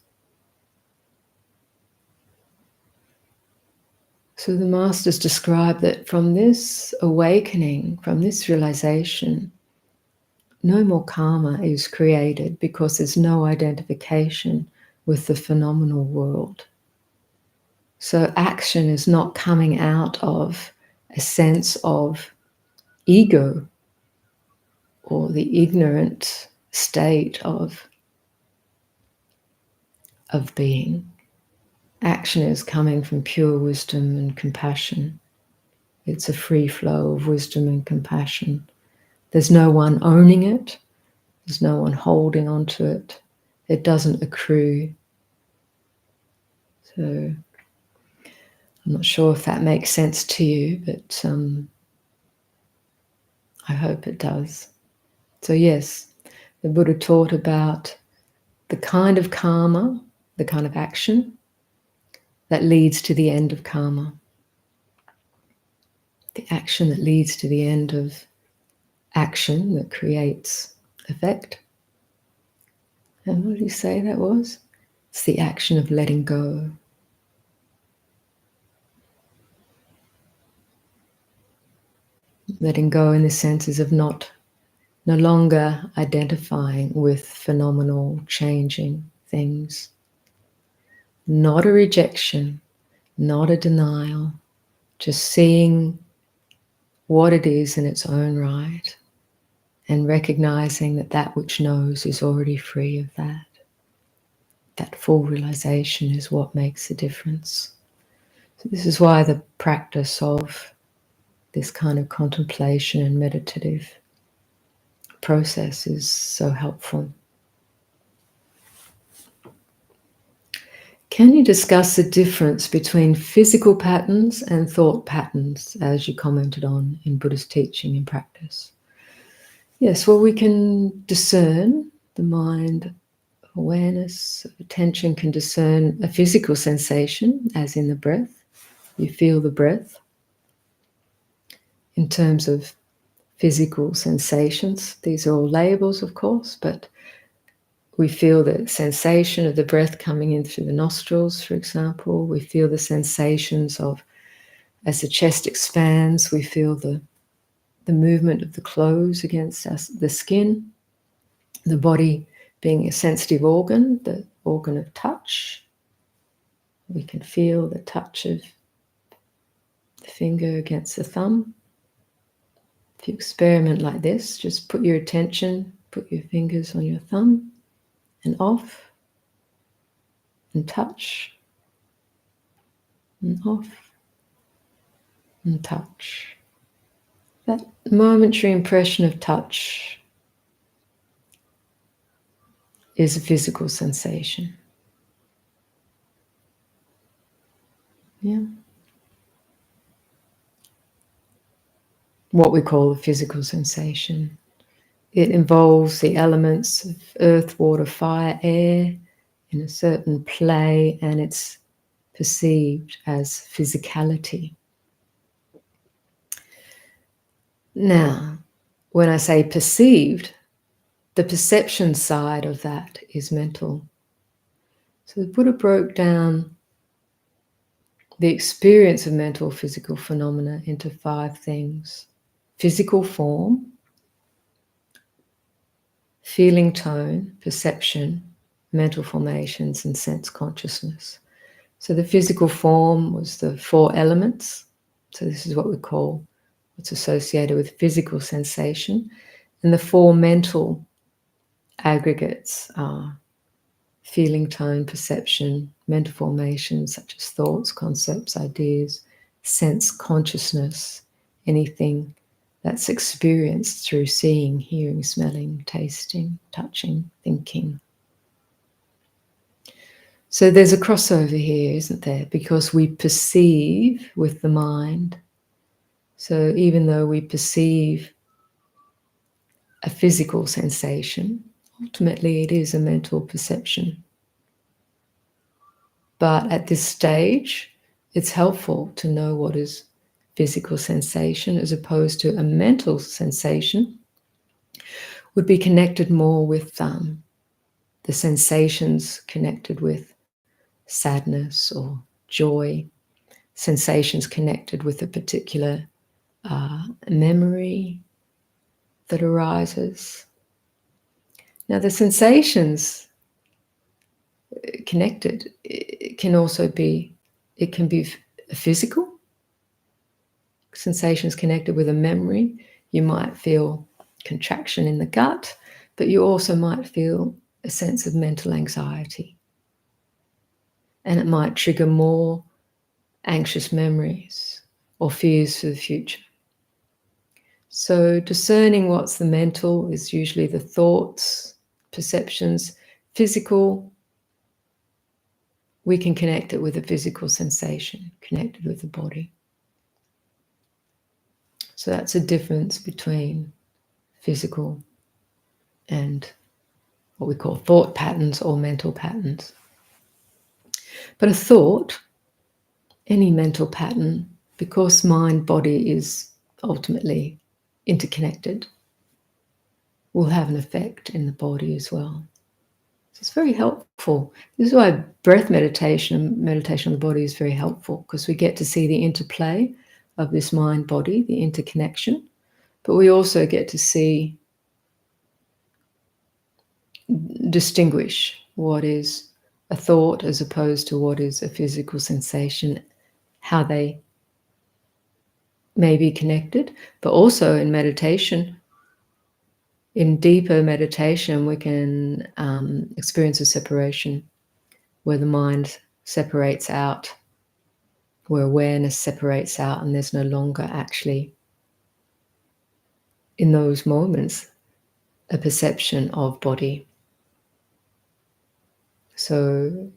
So the masters describe that from this awakening, from this realization, no more karma is created because there's no identification with the phenomenal world. So action is not coming out of a sense of ego or the ignorant state of being. Action is coming from pure wisdom and compassion. It's a free flow of wisdom and compassion. There's no one owning it. There's no one holding on to it. It doesn't accrue. So I'm not sure if that makes sense to you, but I hope it does. So yes, the Buddha taught about the kind of karma, the kind of action that leads to the end of karma. The action that leads to the end of action that creates effect. And what did he say that was? It's the action of letting go. Letting go in the senses of no longer identifying with phenomenal, changing things. Not a rejection, not a denial, just seeing what it is in its own right and recognizing that that which knows is already free of that. That full realization is what makes a difference. So this is why the practice of this kind of contemplation and meditative process is so helpful. Can you discuss the difference between physical patterns and thought patterns, as you commented on in Buddha's teaching and practice? Yes, well, we can discern the mind. Awareness of attention can discern a physical sensation, as in the breath. You feel the breath. In terms of physical sensations, these are all labels, of course, but we feel the sensation of the breath coming in through the nostrils, for example. We feel the sensations of, as the chest expands, we feel the movement of the clothes against the skin, the body being a sensitive organ, the organ of touch. We can feel the touch of the finger against the thumb. If you experiment like this, just put your attention, put your fingers on your thumb and off, and touch, and off, and touch. That momentary impression of touch is a physical sensation. Yeah. What we call a physical sensation. It involves the elements of earth, water, fire, air in a certain play, and it's perceived as physicality. Now, when I say perceived, the perception side of that is mental. So the Buddha broke down the experience of mental physical phenomena into 5 things: physical form, feeling tone, perception, mental formations, and sense consciousness. So the physical form was the 4 elements. So this is what we call what's associated with physical sensation. And the 4 mental aggregates are feeling tone, perception, mental formations such as thoughts, concepts, ideas, sense consciousness, anything that's experienced through seeing, hearing, smelling, tasting, touching, thinking. So there's a crossover here, isn't there? Because we perceive with the mind. So even though we perceive a physical sensation, ultimately it is a mental perception. But at this stage, it's helpful to know what is physical sensation as opposed to a mental sensation would be connected more with the sensations connected with sadness or joy, sensations connected with a particular memory that arises. Now, the sensations connected, it can also be, it can be physical. Sensations connected with a memory. You might feel contraction in the gut, but you also might feel a sense of mental anxiety. And it might trigger more anxious memories or fears for the future. So discerning what's the mental is usually the thoughts, perceptions. Physical, we can connect it with a physical sensation, connected with the body. So that's a difference between physical and what we call thought patterns or mental patterns. But a thought, any mental pattern, because mind-body is ultimately interconnected, will have an effect in the body as well. So it's very helpful. This is why breath meditation and meditation on the body is very helpful, because we get to see the interplay of this mind-body, the interconnection, but we also get to see, distinguish what is a thought as opposed to what is a physical sensation, how they may be connected. But also in meditation, in deeper meditation, we can experience a separation where the mind separates out, where awareness separates out, and there's no longer actually, in those moments, a perception of body. So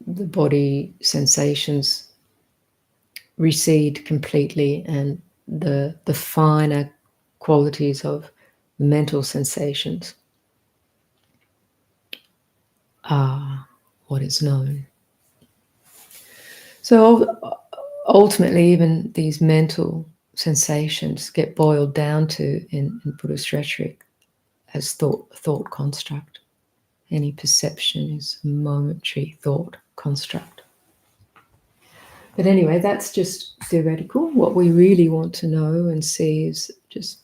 the body sensations recede completely, and the finer qualities of the mental sensations are what is known. So ultimately, even these mental sensations get boiled down to, in Buddhist rhetoric, as thought construct. Any perception is a momentary thought construct. But anyway, that's just theoretical. What we really want to know and see is just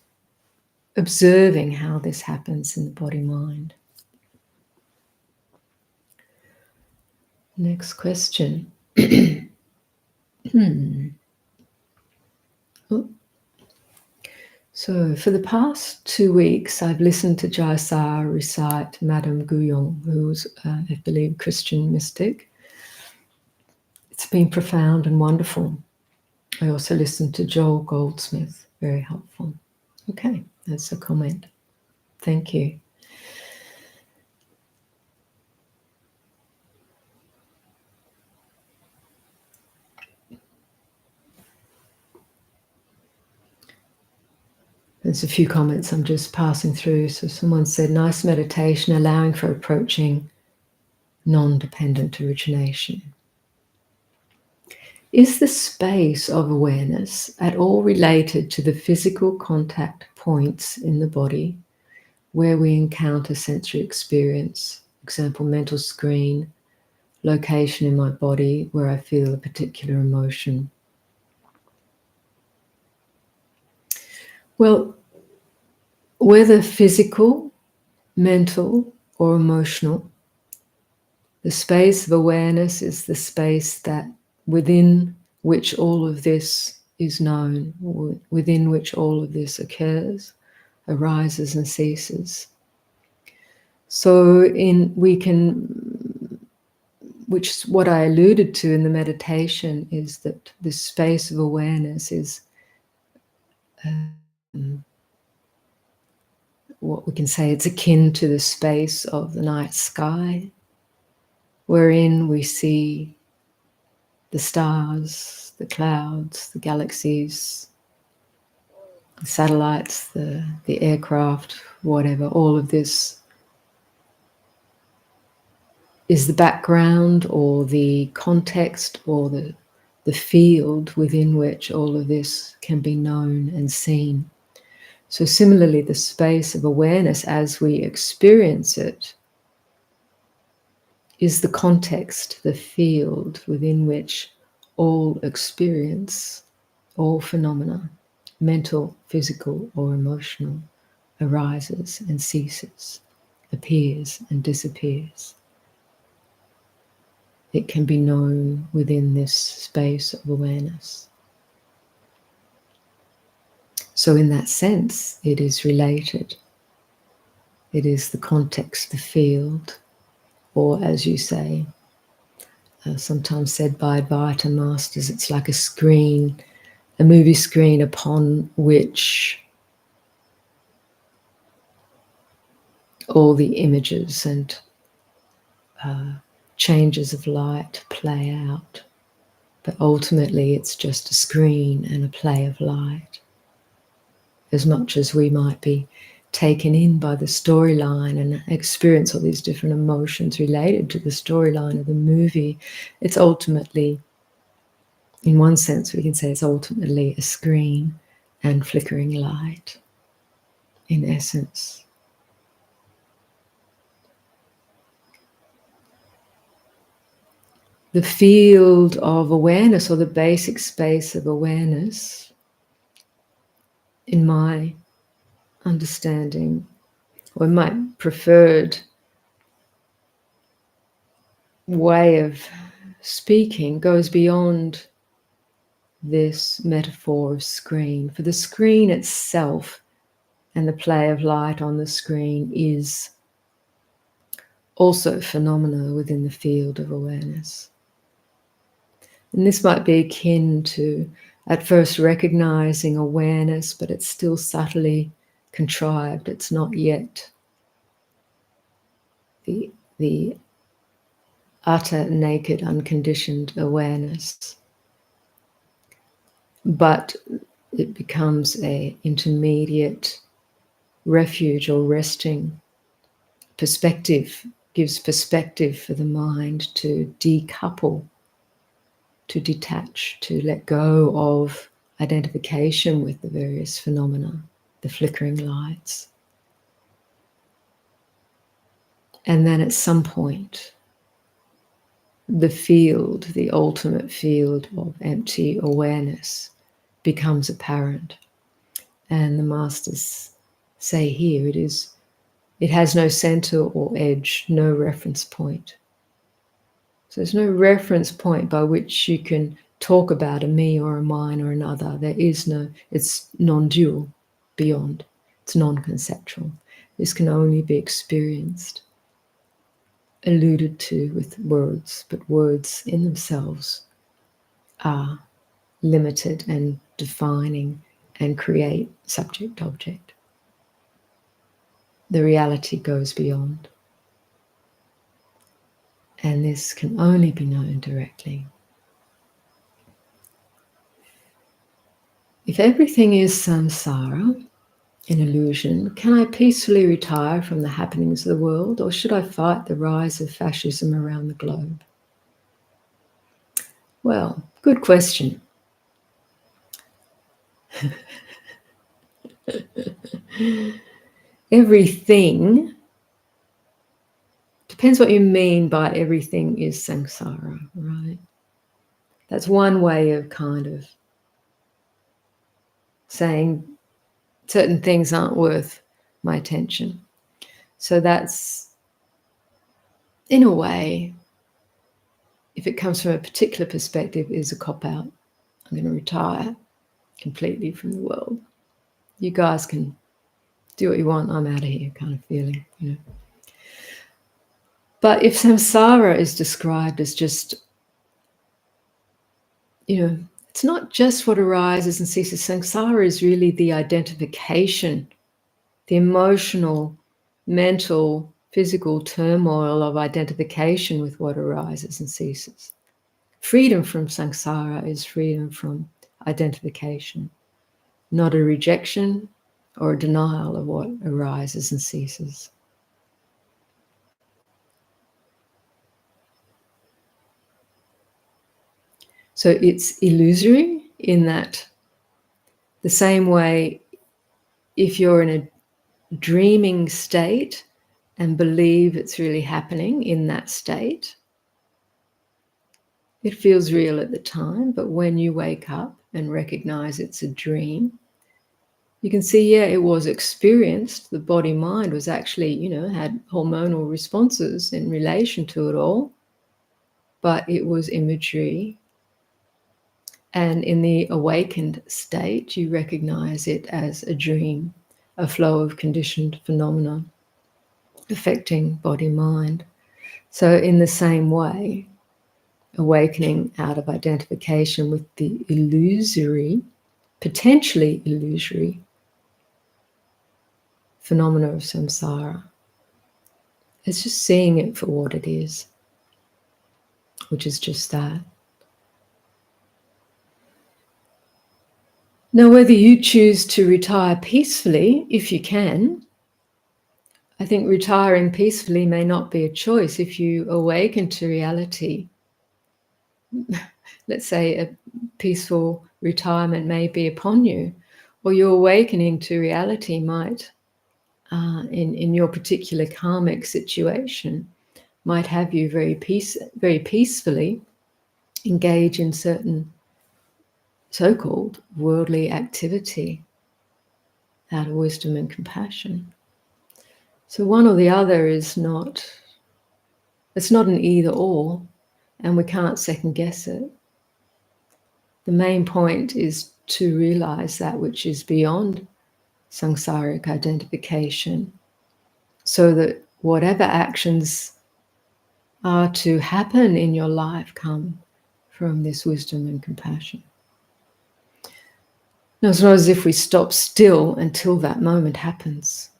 observing how this happens in the body-mind. Next question. So for the past 2 weeks, I've listened to Jayasara recite Madame Guyon, who's, I believe, a Christian mystic. It's been profound and wonderful. I also listened to Joel Goldsmith, very helpful. Okay, that's a comment. Thank you. There's a few comments I'm just passing through. So someone said, nice meditation, allowing for approaching non-dependent origination. Is the space of awareness at all related to the physical contact points in the body where we encounter sensory experience? Example, mental screen, location in my body where I feel a particular emotion. Well, whether physical, mental, or emotional, the space of awareness is the space that within which all of this is known, within which all of this occurs, arises and ceases. So which is what I alluded to in the meditation, is that this space of awareness is what we can say, it's akin to the space of the night sky, wherein we see the stars, the clouds, the galaxies, the satellites, the aircraft, whatever. All of this is the background or the context or the field within which all of this can be known and seen. So similarly, the space of awareness as we experience it is the context, the field within which all experience, all phenomena, mental, physical, or emotional, arises and ceases, appears and disappears. It can be known within this space of awareness. So in that sense, it is related. It is the context, the field, or as you say, sometimes said by Advaita masters, it's like a screen, a movie screen upon which all the images and changes of light play out. But ultimately it's just a screen and a play of light. As much as we might be taken in by the storyline and experience all these different emotions related to the storyline of the movie, it's ultimately, in one sense we can say it's ultimately a screen and flickering light, in essence. The field of awareness, or the basic space of awareness, in my understanding, or my preferred way of speaking, goes beyond this metaphor of screen. For the screen itself and the play of light on the screen is also phenomena within the field of awareness. And this might be akin to at first recognizing awareness, but it's still subtly contrived. It's not yet the utter, naked, unconditioned awareness. But it becomes an intermediate refuge or resting perspective, gives perspective for the mind to decouple, to detach, to let go of identification with the various phenomena, the flickering lights. And then at some point, the field, the ultimate field of empty awareness becomes apparent. And the masters say here, it has no center or edge, no reference point. So there's no reference point by which you can talk about a me or a mine or another. There is no, it's non-dual, beyond. It's non-conceptual. This can only be experienced, alluded to with words, but words in themselves are limited and defining and create subject-object. The reality goes beyond. And this can only be known directly. If everything is samsara, an illusion, can I peacefully retire from the happenings of the world, or should I fight the rise of fascism around the globe? Well, good question. Everything, depends what you mean by everything is samsara, right? That's one way of kind of saying certain things aren't worth my attention. So that's, in a way, if it comes from a particular perspective, is a cop-out. I'm going to retire completely from the world. You guys can do what you want, I'm out of here, kind of feeling, you know. But if samsara is described as just, you know, it's not just what arises and ceases. Samsara is really the identification, the emotional, mental, physical turmoil of identification with what arises and ceases. Freedom from samsara is freedom from identification, not a rejection or a denial of what arises and ceases. So it's illusory in that the same way if you're in a dreaming state and believe it's really happening in that state. It feels real at the time, but when you wake up and recognize it's a dream, you can see, yeah, it was experienced. The body-mind was actually, had hormonal responses in relation to it all, but it was imagery. And in the awakened state, you recognize it as a dream, a flow of conditioned phenomena affecting body-mind. So in the same way, awakening out of identification with the illusory, potentially illusory phenomena of samsara, it's just seeing it for what it is, which is just that. Now, whether you choose to retire peacefully, if you can, I think retiring peacefully may not be a choice. If you awaken to reality, let's say a peaceful retirement may be upon you, or your awakening to reality might, in your particular karmic situation, might have you very peacefully engage in certain so-called worldly activity out of wisdom and compassion. So one or the other is not, it's not an either or, and we can't second guess it. The main point is to realize that which is beyond samsaric identification, so that whatever actions are to happen in your life come from this wisdom and compassion. Now, it's not as if we stop still until that moment happens.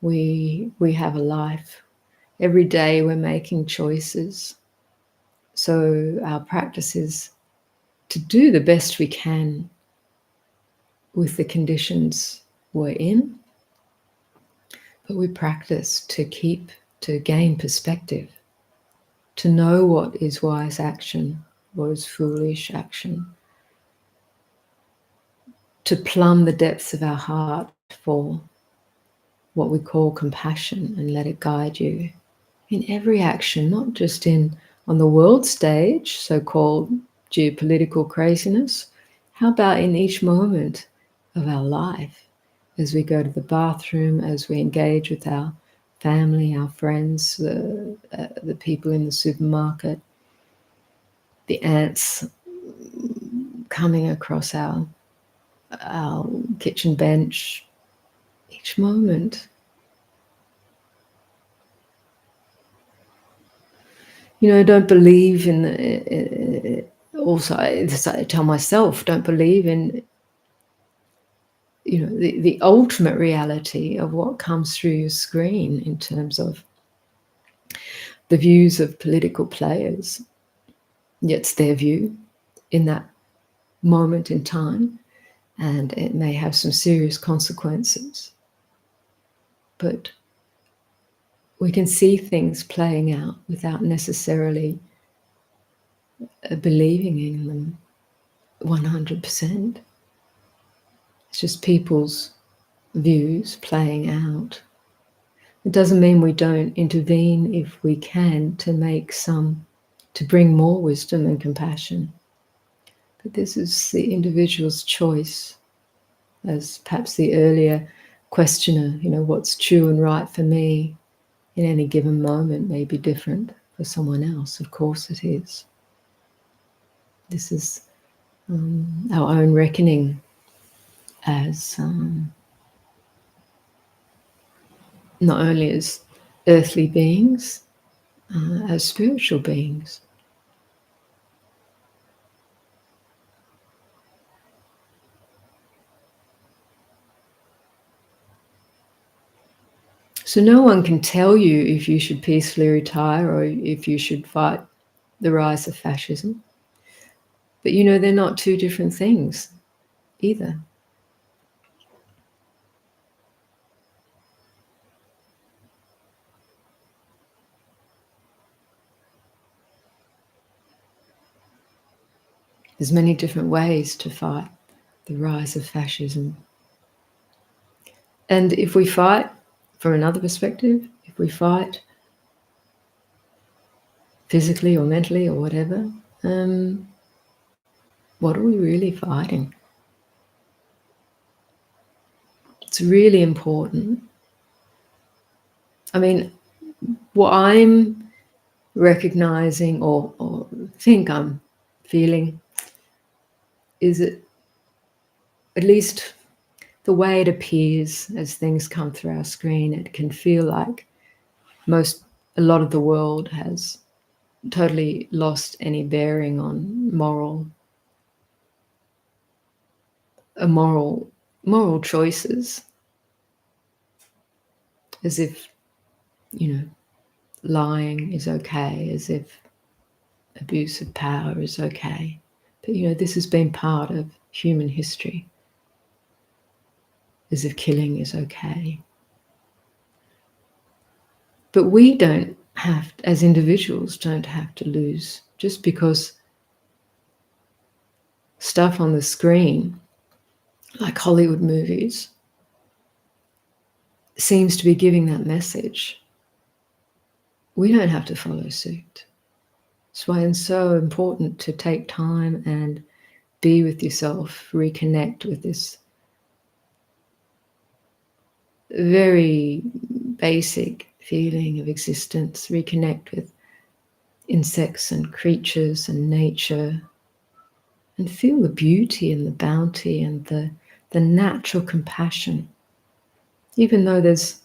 We have a life. Every day we're making choices. So our practice is to do the best we can with the conditions we're in, but we practice to gain perspective, to know what is wise action, what is foolish action, to plumb the depths of our heart for what we call compassion and let it guide you in every action, not just on the world stage, so-called geopolitical craziness. How about in each moment of our life, as we go to the bathroom, as we engage with our family, our friends, the people in the supermarket, the ants coming across our kitchen bench, each moment. Don't believe in also, I tell myself, don't believe in the ultimate reality of what comes through your screen in terms of the views of political players. It's their view in that moment in time, and it may have some serious consequences. But we can see things playing out without necessarily believing in them 100%. It's just people's views playing out. It doesn't mean we don't intervene if we can to bring more wisdom and compassion. But this is the individual's choice. As perhaps the earlier questioner, what's true and right for me in any given moment may be different for someone else. Of course it is. This is our own reckoning as not only as earthly beings, as spiritual beings. So no one can tell you if you should peacefully retire or if you should fight the rise of fascism. But they're not two different things either. There's many different ways to fight the rise of fascism. And if we fight from another perspective, If we fight physically or mentally or whatever, what are we really fighting? It's really important. I mean, what I'm recognizing or think I'm feeling is that at least the way it appears as things come through our screen, it can feel like a lot of the world has totally lost any bearing on moral choices, as if, lying is okay, as if abuse of power is okay. But this has been part of human history, as if killing is okay. But we don't have, as individuals, don't have to lose just because stuff on the screen, like Hollywood movies, seems to be giving that message. We don't have to follow suit. That's why it's so important to take time and be with yourself, reconnect with this very basic feeling of existence, reconnect with insects and creatures and nature, and feel the beauty and the bounty and the natural compassion. Even though there's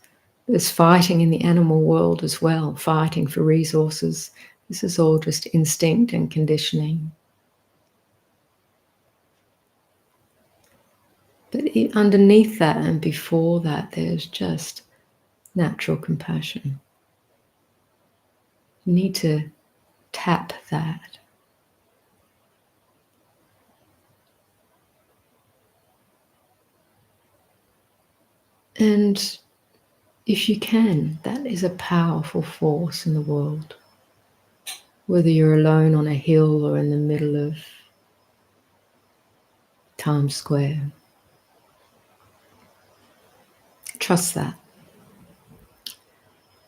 fighting in the animal world as well, fighting for resources, this is all just instinct and conditioning. But underneath that and before that, there's just natural compassion. You need to tap that. And if you can, that is a powerful force in the world. Whether you're alone on a hill or in the middle of Times Square. Trust that.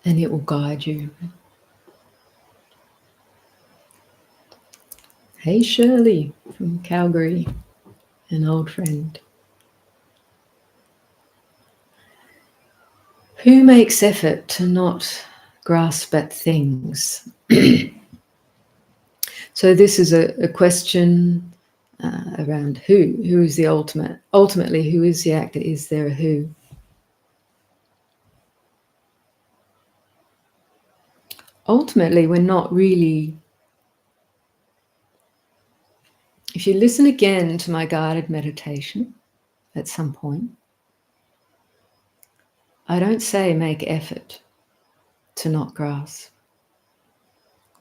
And it will guide you. Hey Shirley from Calgary, an old friend. Who makes effort to not grasp at things? So this is a question around who. Who is the ultimate? Ultimately, who is the actor? Is there a who? Ultimately, we're not really... If you listen again to my guided meditation at some point, I don't say make effort to not grasp.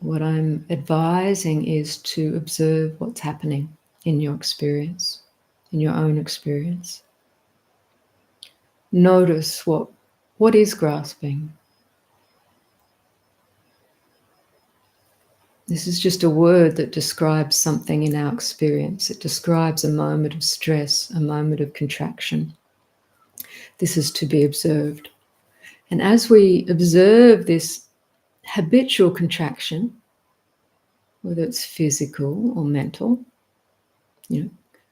What I'm advising is to observe what's happening in your experience, in your own experience. Notice what is grasping. This is just a word that describes something in our experience. It describes a moment of stress, a moment of contraction. This is to be observed. And as we observe this habitual contraction, whether it's physical or mental,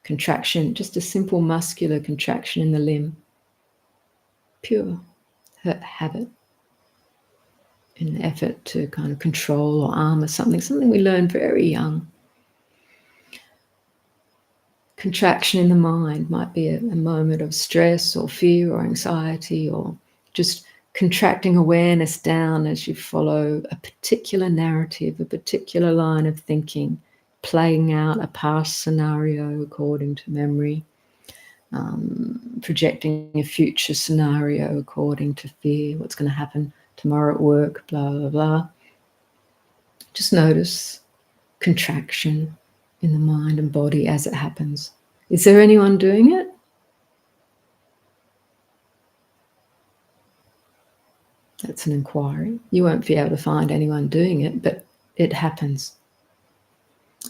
contraction, just a simple muscular contraction in the limb, pure habit, in an effort to kind of control or armor something we learn very young. Contraction in the mind might be a moment of stress or fear or anxiety, or just contracting awareness down as you follow a particular narrative, a particular line of thinking, playing out a past scenario according to memory, projecting a future scenario according to fear, what's going to happen tomorrow at work, blah, blah, blah. Just notice contraction in the mind and body as it happens. Is there anyone doing it? That's an inquiry. You won't be able to find anyone doing it, but it happens.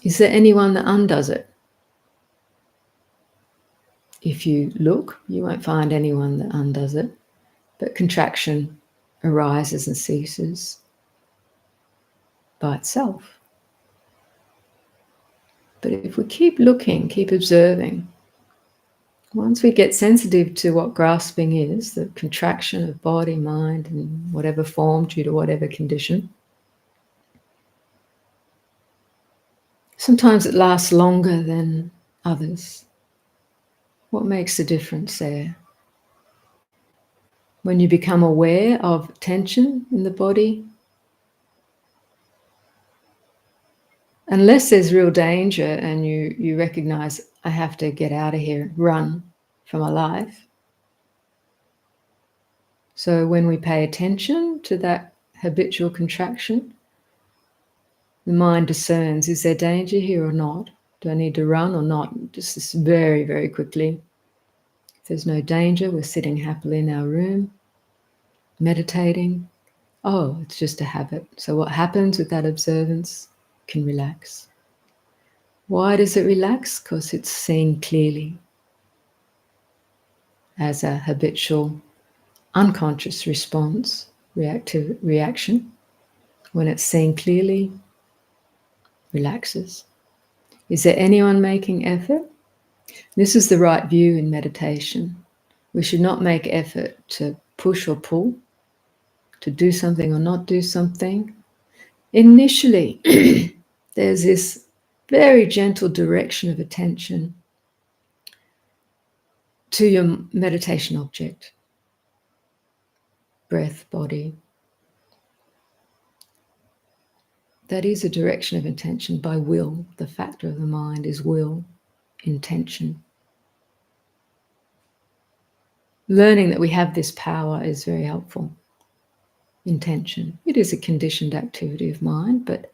Is there anyone that undoes it? If you look, you won't find anyone that undoes it, but contraction arises and ceases by itself. But if we keep looking, keep observing, once we get sensitive to what grasping is, the contraction of body, mind, in whatever form due to whatever condition, sometimes it lasts longer than others. What makes the difference there? When you become aware of tension in the body, unless there's real danger and you recognize, I have to get out of here, run for my life. So when we pay attention to that habitual contraction, the mind discerns, is there danger here or not? Do I need to run or not? Just very, very quickly. If there's no danger, we're sitting happily in our room, meditating. Oh, it's just a habit. So what happens with that observance can relax. Why does it relax? Because it's seen clearly as a habitual, unconscious response, reaction. When it's seen clearly, relaxes. Is there anyone making effort? This is the right view in meditation. We should not make effort to push or pull, to do something or not do something. Initially, there's this very gentle direction of attention to your meditation object, breath, body. That is a direction of intention by will. The factor of the mind is will, intention. Learning that we have this power is very helpful. Intention. It is a conditioned activity of mind, but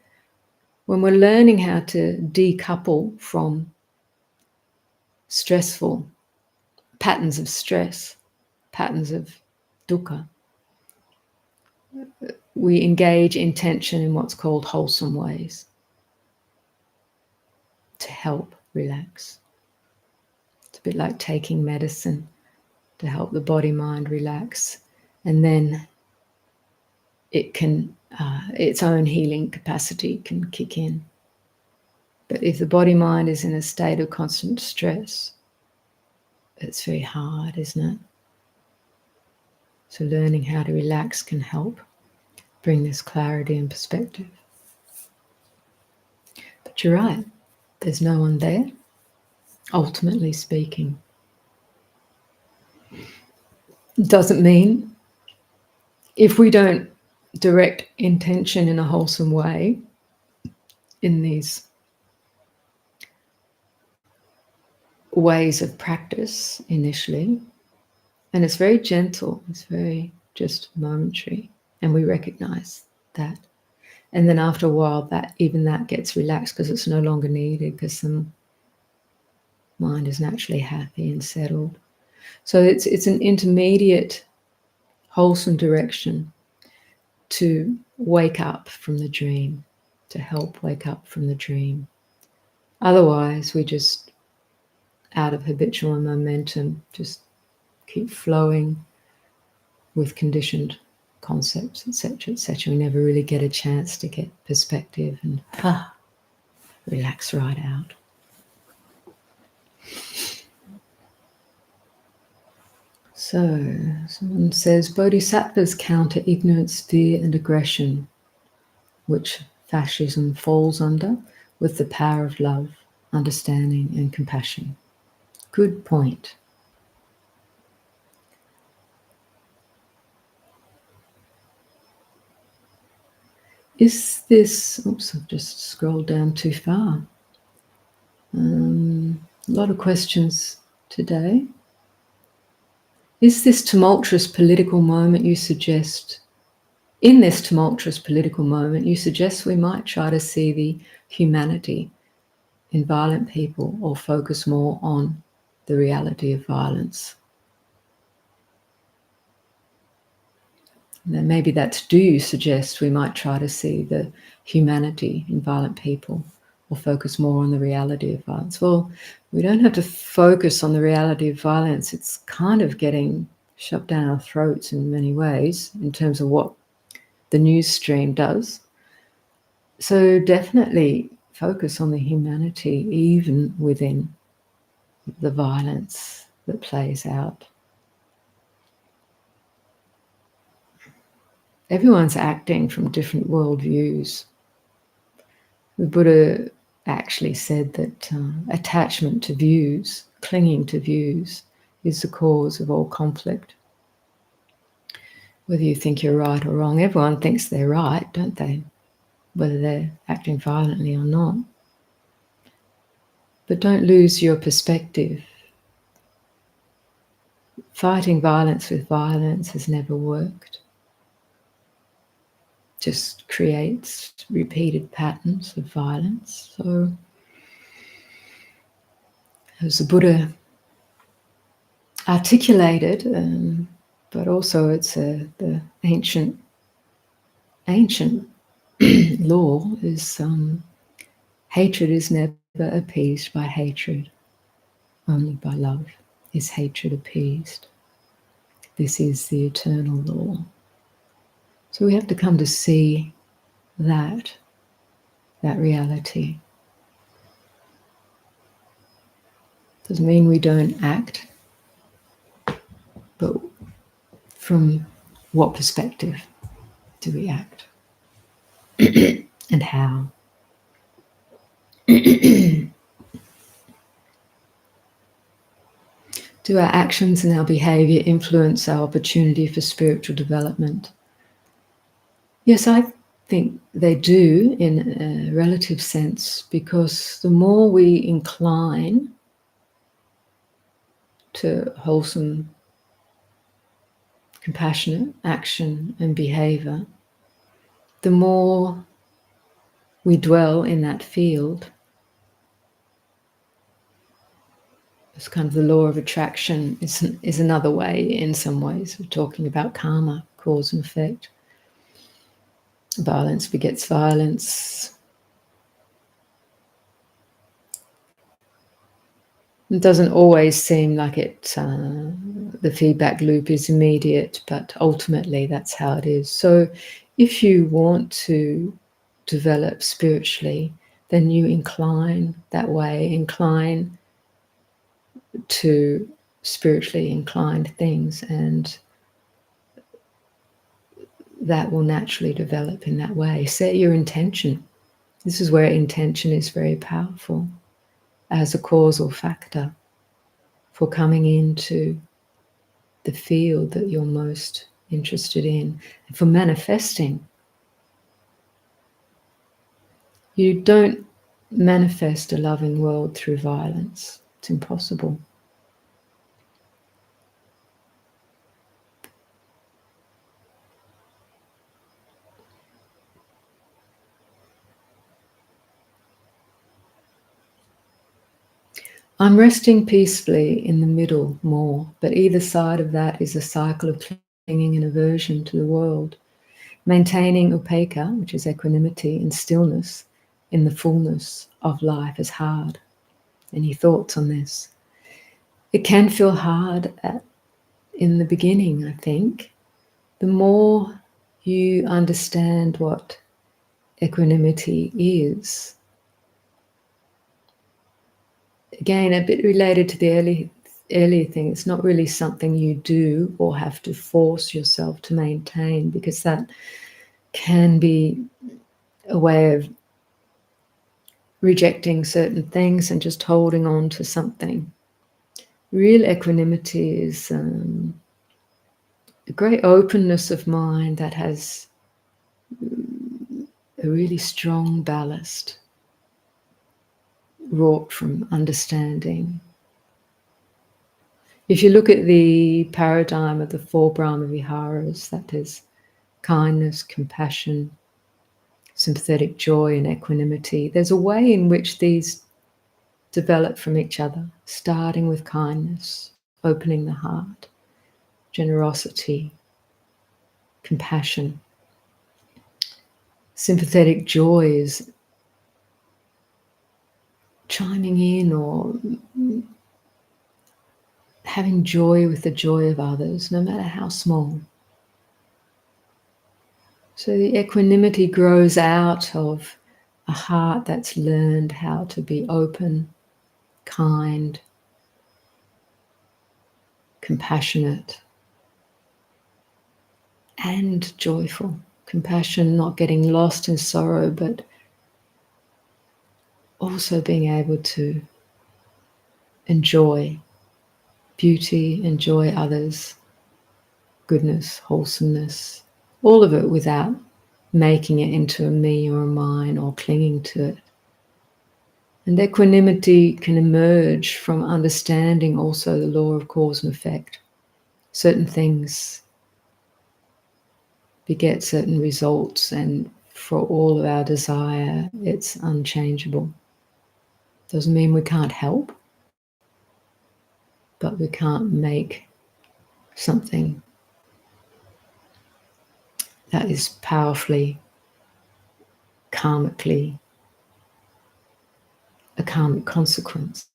when we're learning how to decouple from stressful patterns of stress, patterns of dukkha, we engage intention in what's called wholesome ways to help relax. It's a bit like taking medicine to help the body mind relax, and then it can its own healing capacity can kick in. But if the body mind is in a state of constant stress, it's very hard, isn't it? So learning how to relax can help bring this clarity and perspective. But you're right, there's no one there, ultimately speaking. Doesn't mean if we don't direct intention in a wholesome way in these ways of practice initially, and it's very gentle, it's very just momentary, and we recognize that. And then after a while, that gets relaxed because it's no longer needed, because the mind is naturally happy and settled. So it's an intermediate, wholesome direction to wake up from the dream, to help wake up from the dream. Otherwise, we just, out of habitual momentum, just keep flowing with conditioned concepts, etc., etc. We never really get a chance to get perspective and relax right out. So, someone says, bodhisattvas counter ignorance, fear, and aggression, which fascism falls under, with the power of love, understanding, and compassion. Good point. Is this, oops, I've just scrolled down too far. A lot of questions today. Is this tumultuous political moment you suggest, in this tumultuous political moment, you suggest we might try to see the humanity in violent people or focus more on the reality of violence? Then maybe that's, do you suggest we might try to see the humanity in violent people or focus more on the reality of violence? Well, we don't have to focus on the reality of violence. It's kind of getting shove down our throats in many ways in terms of what the news stream does. So definitely focus on the humanity even within the violence that plays out. Everyone's acting from different worldviews. The Buddha actually said that attachment to views, clinging to views, is the cause of all conflict. Whether you think you're right or wrong, everyone thinks they're right, don't they? Whether they're acting violently or not. But don't lose your perspective. Fighting violence with violence has never worked. Just creates repeated patterns of violence. So, as the Buddha articulated, but also it's the ancient law is hatred is never appeased by hatred. Only by love is hatred appeased. This is the eternal law. So we have to come to see that reality. Doesn't mean we don't act, but from what perspective do we act? And how? Do our actions and our behavior influence our opportunity for spiritual development? Yes, I think they do in a relative sense, because the more we incline to wholesome, compassionate action and behavior, the more we dwell in that field. It's kind of the law of attraction is another way, in some ways, of talking about karma, cause and effect. Violence begets violence. It doesn't always seem like it, the feedback loop is immediate, but ultimately that's how it is. So if you want to develop spiritually, then you incline that way, incline to spiritually inclined things, and that will naturally develop in that way. Set your intention. This is where intention is very powerful as a causal factor for coming into the field that you're most interested in, and for manifesting. You don't manifest a loving world through violence. It's impossible. I'm resting peacefully in the middle more, but either side of that is a cycle of clinging and aversion to the world. Maintaining upekkha, which is equanimity and stillness in the fullness of life, is hard. Any thoughts on this? It can feel hard in the beginning, I think. The more you understand what equanimity is, again, a bit related to the earlier thing, it's not really something you do or have to force yourself to maintain, because that can be a way of rejecting certain things and just holding on to something. Real equanimity is a great openness of mind that has a really strong ballast wrought from understanding. If you look at the paradigm of the four Brahma Viharas, that is kindness, compassion, sympathetic joy, and equanimity, there's a way in which these develop from each other, starting with kindness, opening the heart, generosity, compassion. Sympathetic joy is chiming in or having joy with the joy of others, no matter how small. So the equanimity grows out of a heart that's learned how to be open, kind, compassionate, and joyful. Compassion, not getting lost in sorrow, but also being able to enjoy beauty, enjoy others, goodness, wholesomeness, all of it without making it into a me or a mine or clinging to it. And equanimity can emerge from understanding also the law of cause and effect. Certain things beget certain results, and for all of our desire, it's unchangeable. Doesn't mean we can't help, but we can't make something that is powerfully, karmically, a karmic consequence.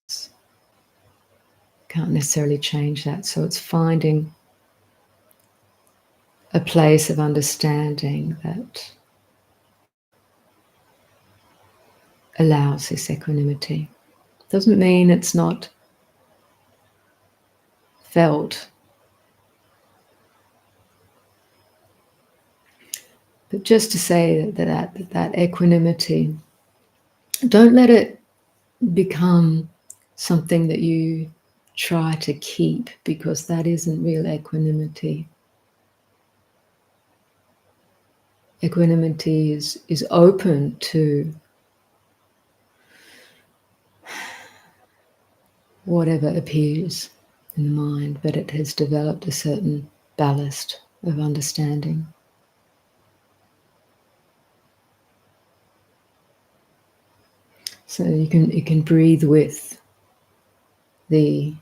Can't necessarily change that. So it's finding a place of understanding that allows this equanimity. Doesn't mean it's not felt, but just to say that equanimity, don't let it become something that you try to keep, because that isn't real equanimity. Equanimity is open to whatever appears in the mind, but it has developed a certain ballast of understanding. So you can breathe with the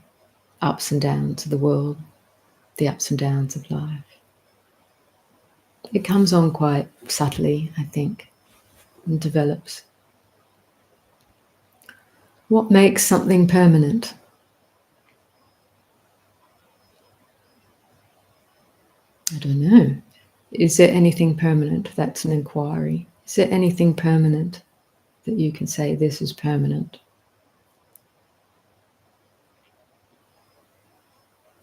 ups and downs of the world, the ups and downs of life. It comes on quite subtly, I think, and develops. What makes something permanent? I don't know. Is there anything permanent? That's an inquiry. Is there anything permanent that you can say this is permanent?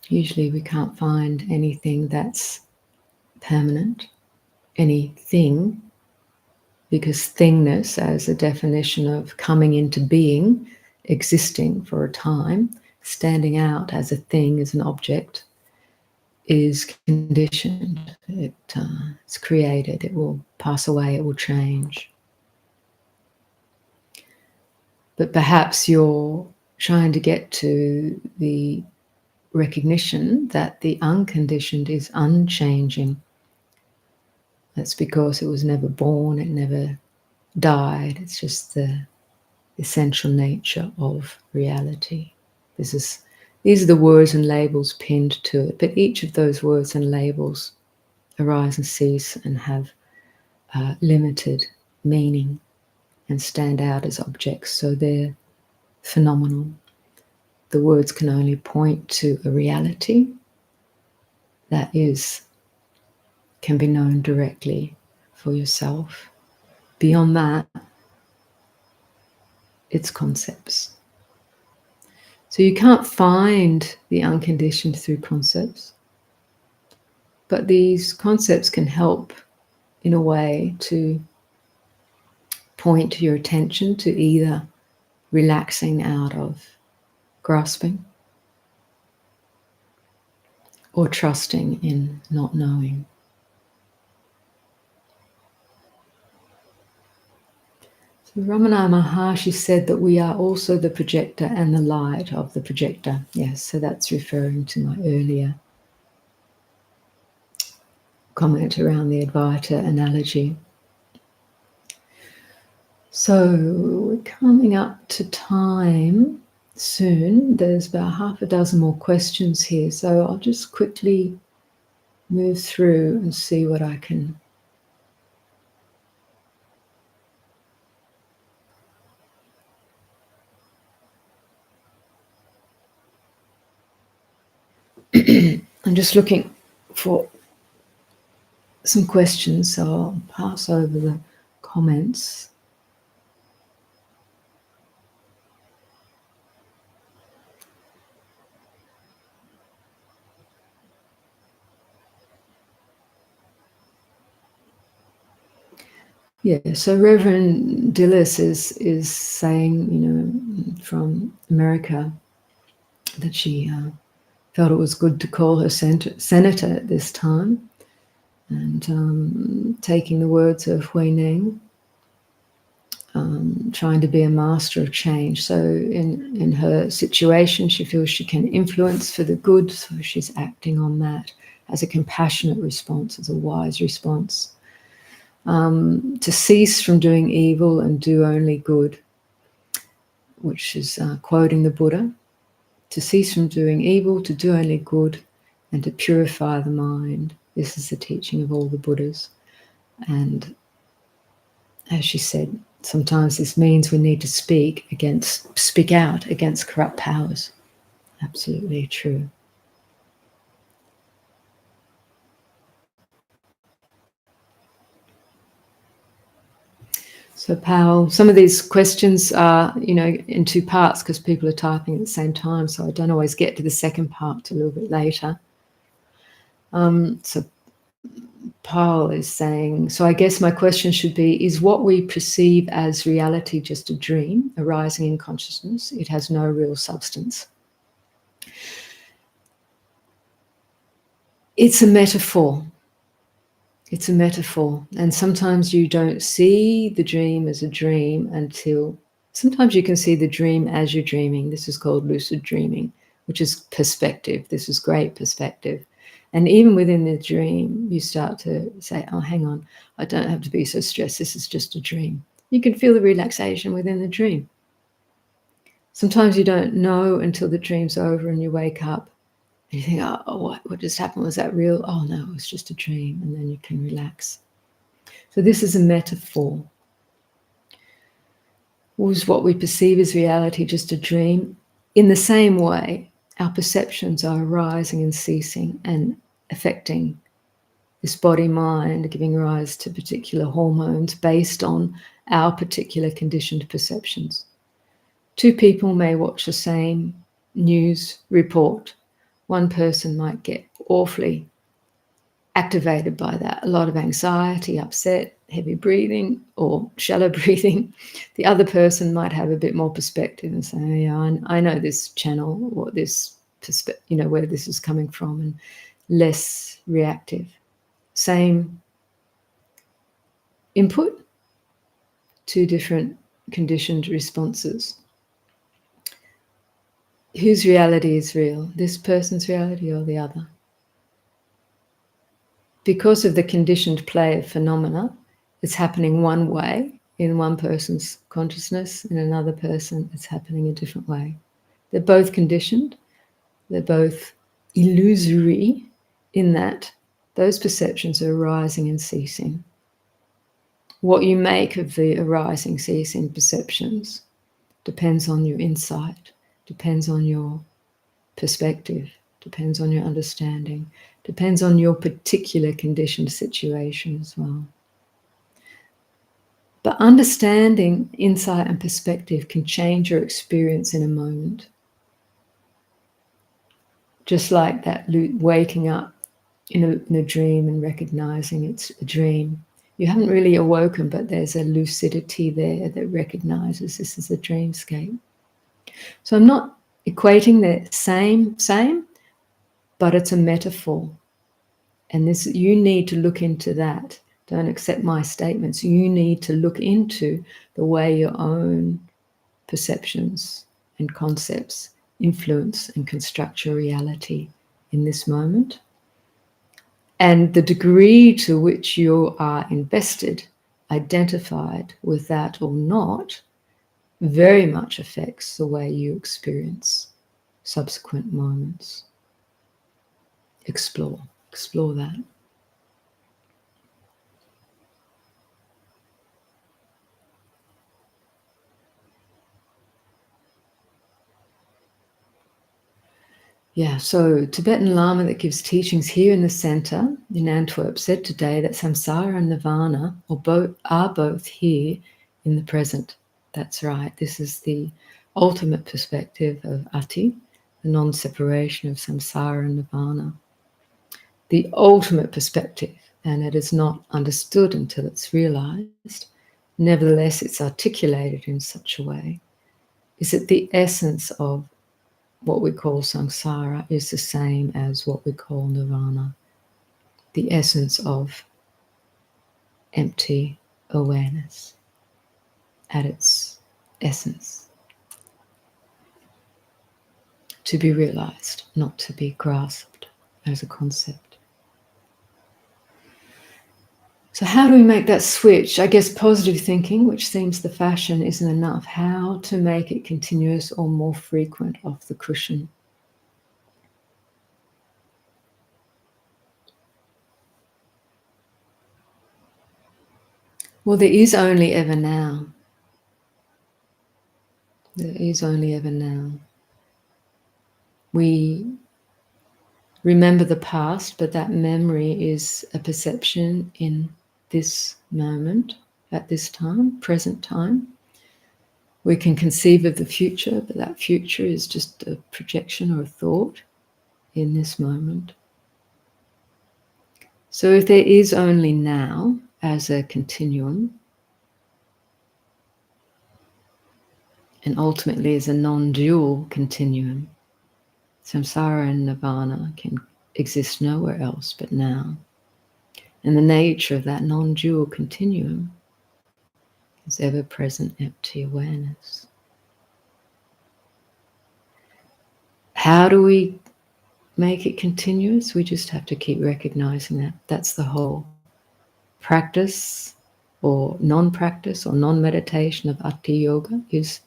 Usually we can't find anything that's permanent, anything, because thingness, as a definition of coming into being, existing for a time, standing out as a thing, as an object, is conditioned. It's created. It will pass away. It will change. But perhaps you're trying to get to the recognition that the unconditioned is unchanging. That's because it was never born, it never died. It's just the essential nature of reality. These are the words and labels pinned to it, but each of those words and labels arise and cease and have limited meaning and stand out as objects, so they're phenomenal. The words can only point to a reality that can be known directly for yourself. Beyond that, it's concepts. So you can't find the unconditioned through concepts, but these concepts can help in a way to point your attention to either relaxing out of grasping or trusting in not knowing. So Ramana Maharshi said that we are also the projector and the light of the projector. Yes, so that's referring to my earlier comment around the Advaita analogy. So we're coming up to time soon. There's about half a dozen more questions here, so I'll just quickly move through and see what I can I'm just looking for some questions, so I'll pass over the comments. Yeah, so Reverend Dillis is saying, from America, that she felt it was good to call her senator at this time, and taking the words of Hui Ning, trying to be a master of change. So in her situation, she feels she can influence for the good, so she's acting on that as a compassionate response, as a wise response. To cease from doing evil and do only good, which is quoting the Buddha, to cease from doing evil, to do only good, and to purify the mind. This is the teaching of all the Buddhas. And as she said, sometimes this means we need to speak out against corrupt powers. Absolutely true. So, Pal, some of these questions are, in two parts because people are typing at the same time, so I don't always get to the second part till a little bit later. So Paul is saying, so I guess my question should be, is what we perceive as reality just a dream arising in consciousness? It has no real substance. It's a metaphor. It's a metaphor. And sometimes you don't see the dream as a dream until, sometimes you can see the dream as you're dreaming. This is called lucid dreaming, which is perspective. This is great perspective. And even within the dream, you start to say, oh, hang on, I don't have to be so stressed. This is just a dream. You can feel the relaxation within the dream. Sometimes you don't know until the dream's over and you wake up and you think, oh, what just happened? Was that real? Oh, no, it was just a dream. And then you can relax. So this is a metaphor. Was what we perceive as reality just a dream? In the same way, our perceptions are arising and ceasing and affecting this body-mind, giving rise to particular hormones based on our particular conditioned perceptions. Two people may watch the same news report. One person might get awfully activated by that, a lot of anxiety, upset, heavy breathing, or shallow breathing. The other person might have a bit more perspective and say, oh, yeah, I know this channel or this perspective, where this is coming from, and less reactive. Same input, two different conditioned responses. Whose reality is real? This person's reality or the other? Because of the conditioned play of phenomena, it's happening one way in one person's consciousness, in another person it's happening a different way. They're both conditioned, they're both illusory in that those perceptions are arising and ceasing. What you make of the arising, ceasing perceptions depends on your insight, depends on your perspective, depends on your understanding, depends on your particular conditioned situation as well. But understanding, insight, and perspective can change your experience in a moment. Just like that waking up in a dream and recognizing it's a dream. You haven't really awoken, but there's a lucidity there that recognizes this is a dreamscape. So I'm not equating the same, but it's a metaphor. And this, you need to look into that. Don't accept my statements. You need to look into the way your own perceptions and concepts influence and construct your reality in this moment. And the degree to which you are invested, identified with that or not, very much affects the way you experience subsequent moments. Explore that. Yeah, so Tibetan Lama that gives teachings here in the center in Antwerp said today that samsara and nirvana are both here in the present. That's right. This is the ultimate perspective of Ati, the non-separation of samsara and nirvana. The ultimate perspective, and it is not understood until it's realized. Nevertheless, it's articulated in such a way, is that the essence of what we call samsara is the same as what we call nirvana, the essence of empty awareness at its essence. To be realized, not to be grasped as a concept. So how do we make that switch? I guess positive thinking, which seems the fashion, isn't enough. How to make it continuous or more frequent off the cushion? Well, there is only ever now. There is only ever now. We remember the past, but that memory is a perception in this moment, at this time, present time. We can conceive of the future, but that future is just a projection or a thought in this moment. So if there is only now as a continuum, and ultimately as a non-dual continuum, samsara and nirvana can exist nowhere else but now. And the nature of that non-dual continuum is ever-present empty awareness. How do we make it continuous? We just have to keep recognizing that. That's the whole practice or non-practice or non-meditation of Ati Yoga, is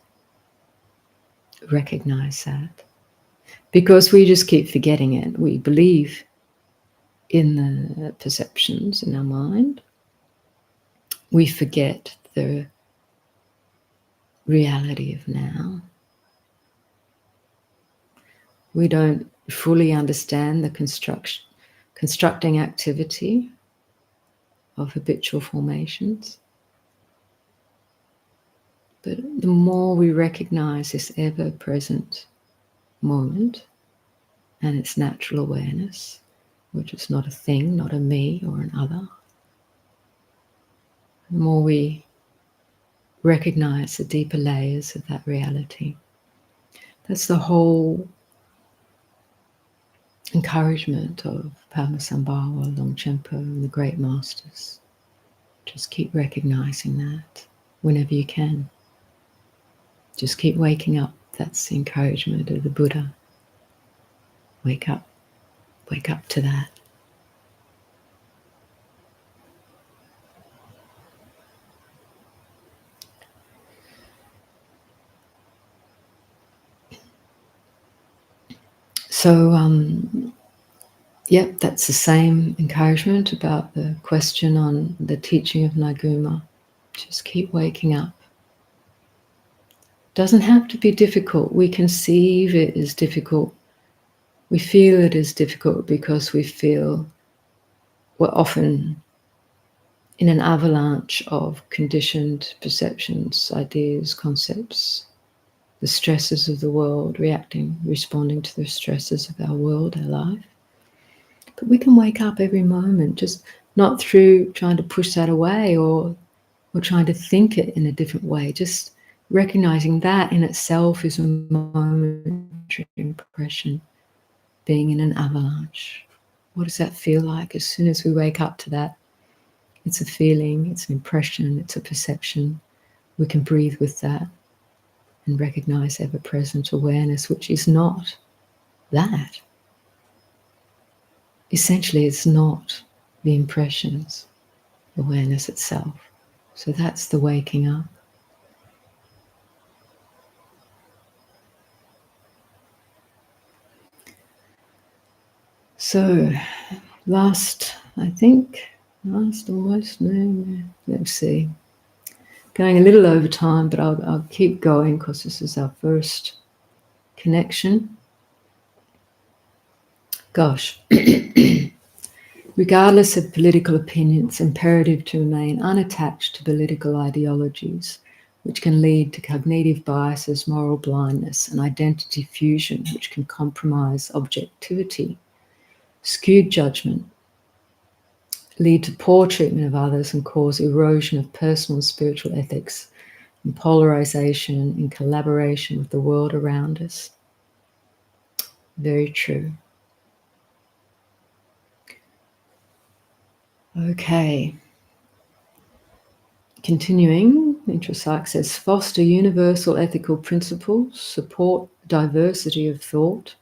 recognize that. Because we just keep forgetting it. We believe in the perceptions in our mind. We forget the reality of now. We don't fully understand the constructing activity of habitual formations. But the more we recognize this ever-present moment and its natural awareness, which is not a thing, not a me or an other, the more we recognize the deeper layers of that reality. That's the whole encouragement of Padmasambhava, Longchenpa, and the great masters. Just keep recognizing that whenever you can. Just keep waking up. That's the encouragement of the Buddha. Wake up to that. So, yep, that's the same encouragement about the question on the teaching of Naguma. Just keep waking up. Doesn't have to be difficult. We conceive it as difficult. We feel it as difficult because we feel we're often in an avalanche of conditioned perceptions, ideas, concepts, the stresses of the world, responding to the stresses of our world, our life. But we can wake up every moment, just not through trying to push that away or trying to think it in a different way. Just recognizing that in itself is a momentary impression, being in an avalanche. What does that feel like? As soon as we wake up to that, it's a feeling, it's an impression, it's a perception. We can breathe with that and recognize ever-present awareness, which is not that. Essentially, it's not the impressions, awareness itself. So that's the waking up. So, last almost, no, let's see. Going a little over time, but I'll keep going because this is our first connection. Gosh. Regardless of political opinions, it's imperative to remain unattached to political ideologies, which can lead to cognitive biases, moral blindness, and identity fusion, which can compromise objectivity, skewed judgment, lead to poor treatment of others, and cause erosion of personal and spiritual ethics, and polarization in collaboration with the world around us. Very true. Okay. Continuing, Intrapsych says, foster universal ethical principles, support diversity of thought,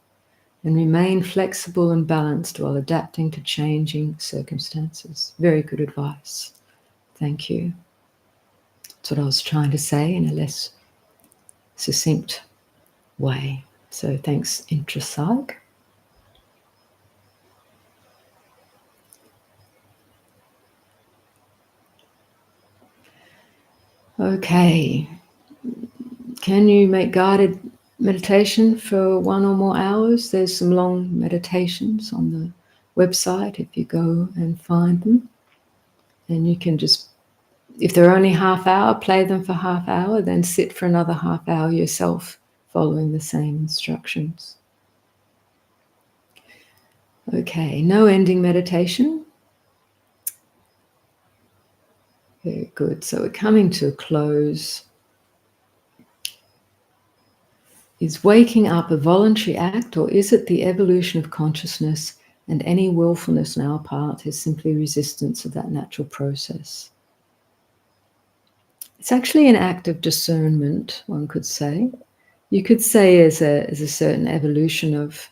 and remain flexible and balanced while adapting to changing circumstances. Very good advice. Thank you. That's what I was trying to say in a less succinct way. So thanks, Intrapsych. Okay. Can you make guided meditation for 1 or more hours? There's some long meditations on the website if you go and find them. And you can just, if they're only half hour, play them for half hour, then sit for another half hour yourself, following the same instructions. Okay, no ending meditation. Very good. So we're coming to a close. Is waking up a voluntary act, or is it the evolution of consciousness, and any willfulness on our part is simply resistance of that natural process? It's actually an act of discernment, one could say. You could say as a certain evolution of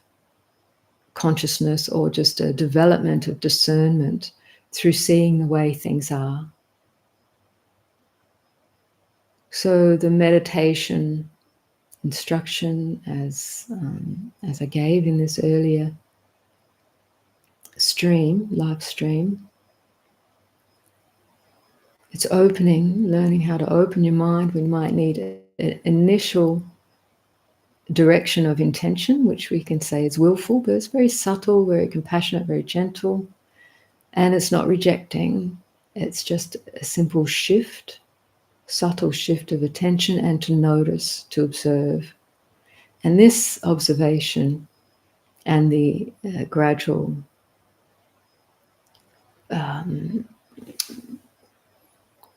consciousness, or just a development of discernment through seeing the way things are. So the meditation instruction, as I gave in this earlier stream, live stream, it's opening, learning how to open your mind. We might need an initial direction of intention, which we can say is willful, but it's very subtle, very compassionate, very gentle, and it's not rejecting. It's just a simple shift, subtle shift of attention, and to notice, to observe. And this observation and the gradual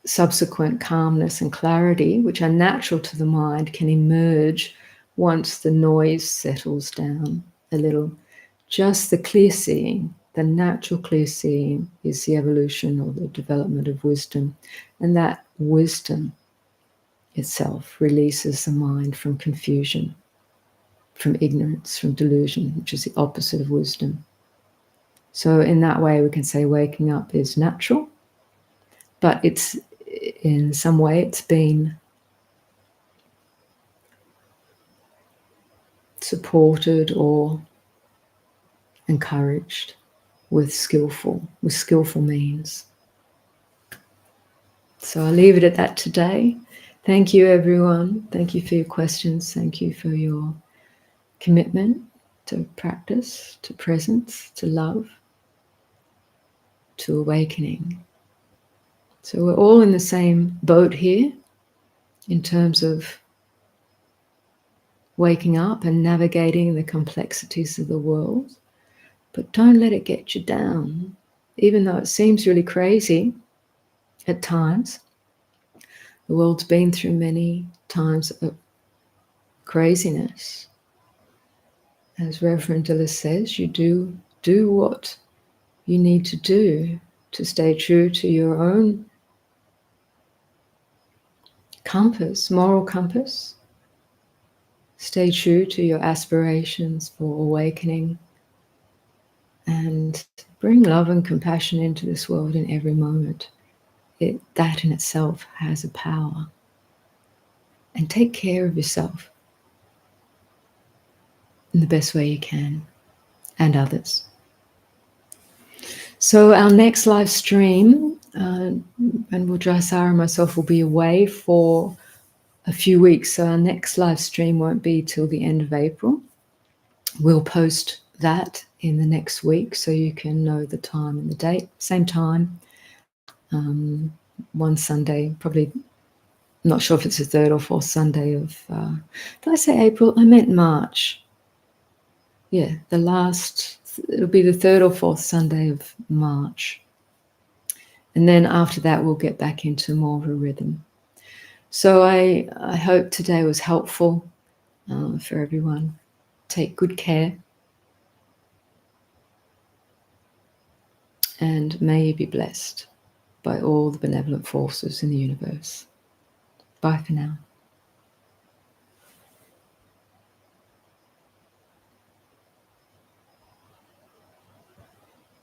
subsequent calmness and clarity, which are natural to the mind, can emerge once the noise settles down a little. Just the clear seeing, the natural clear seeing, is the evolution or the development of wisdom. And that wisdom itself releases the mind from confusion, from ignorance, from delusion, which is the opposite of wisdom. So in that way, we can say waking up is natural, but it's, in some way, it's been supported or encouraged with skillful means. So I'll leave it at that today. Thank you, everyone. Thank you for your questions. Thank you for your commitment to practice, to presence, to love, to awakening. So we're all in the same boat here in terms of waking up and navigating the complexities of the world. But don't let it get you down. Even though it seems really crazy at times, the world's been through many times of craziness. As Reverend Dillis says, you do what you need to do to stay true to your own compass, moral compass. Stay true to your aspirations for awakening, and bring love and compassion into this world in every moment. That in itself has a power. And take care of yourself in the best way you can, and others. So our next live stream, and Vajrasara and myself will be away for a few weeks, so our next live stream won't be till the end of April. We'll post that in the next week so you can know the time and the date. Same time, one Sunday, probably, not sure if it's the third or fourth Sunday of, did I say April? I meant March. Yeah, it'll be the third or fourth Sunday of March. And then after that, we'll get back into more of a rhythm. So I hope today was helpful for everyone. Take good care. And may you be blessed by all the benevolent forces in the universe. Bye for now.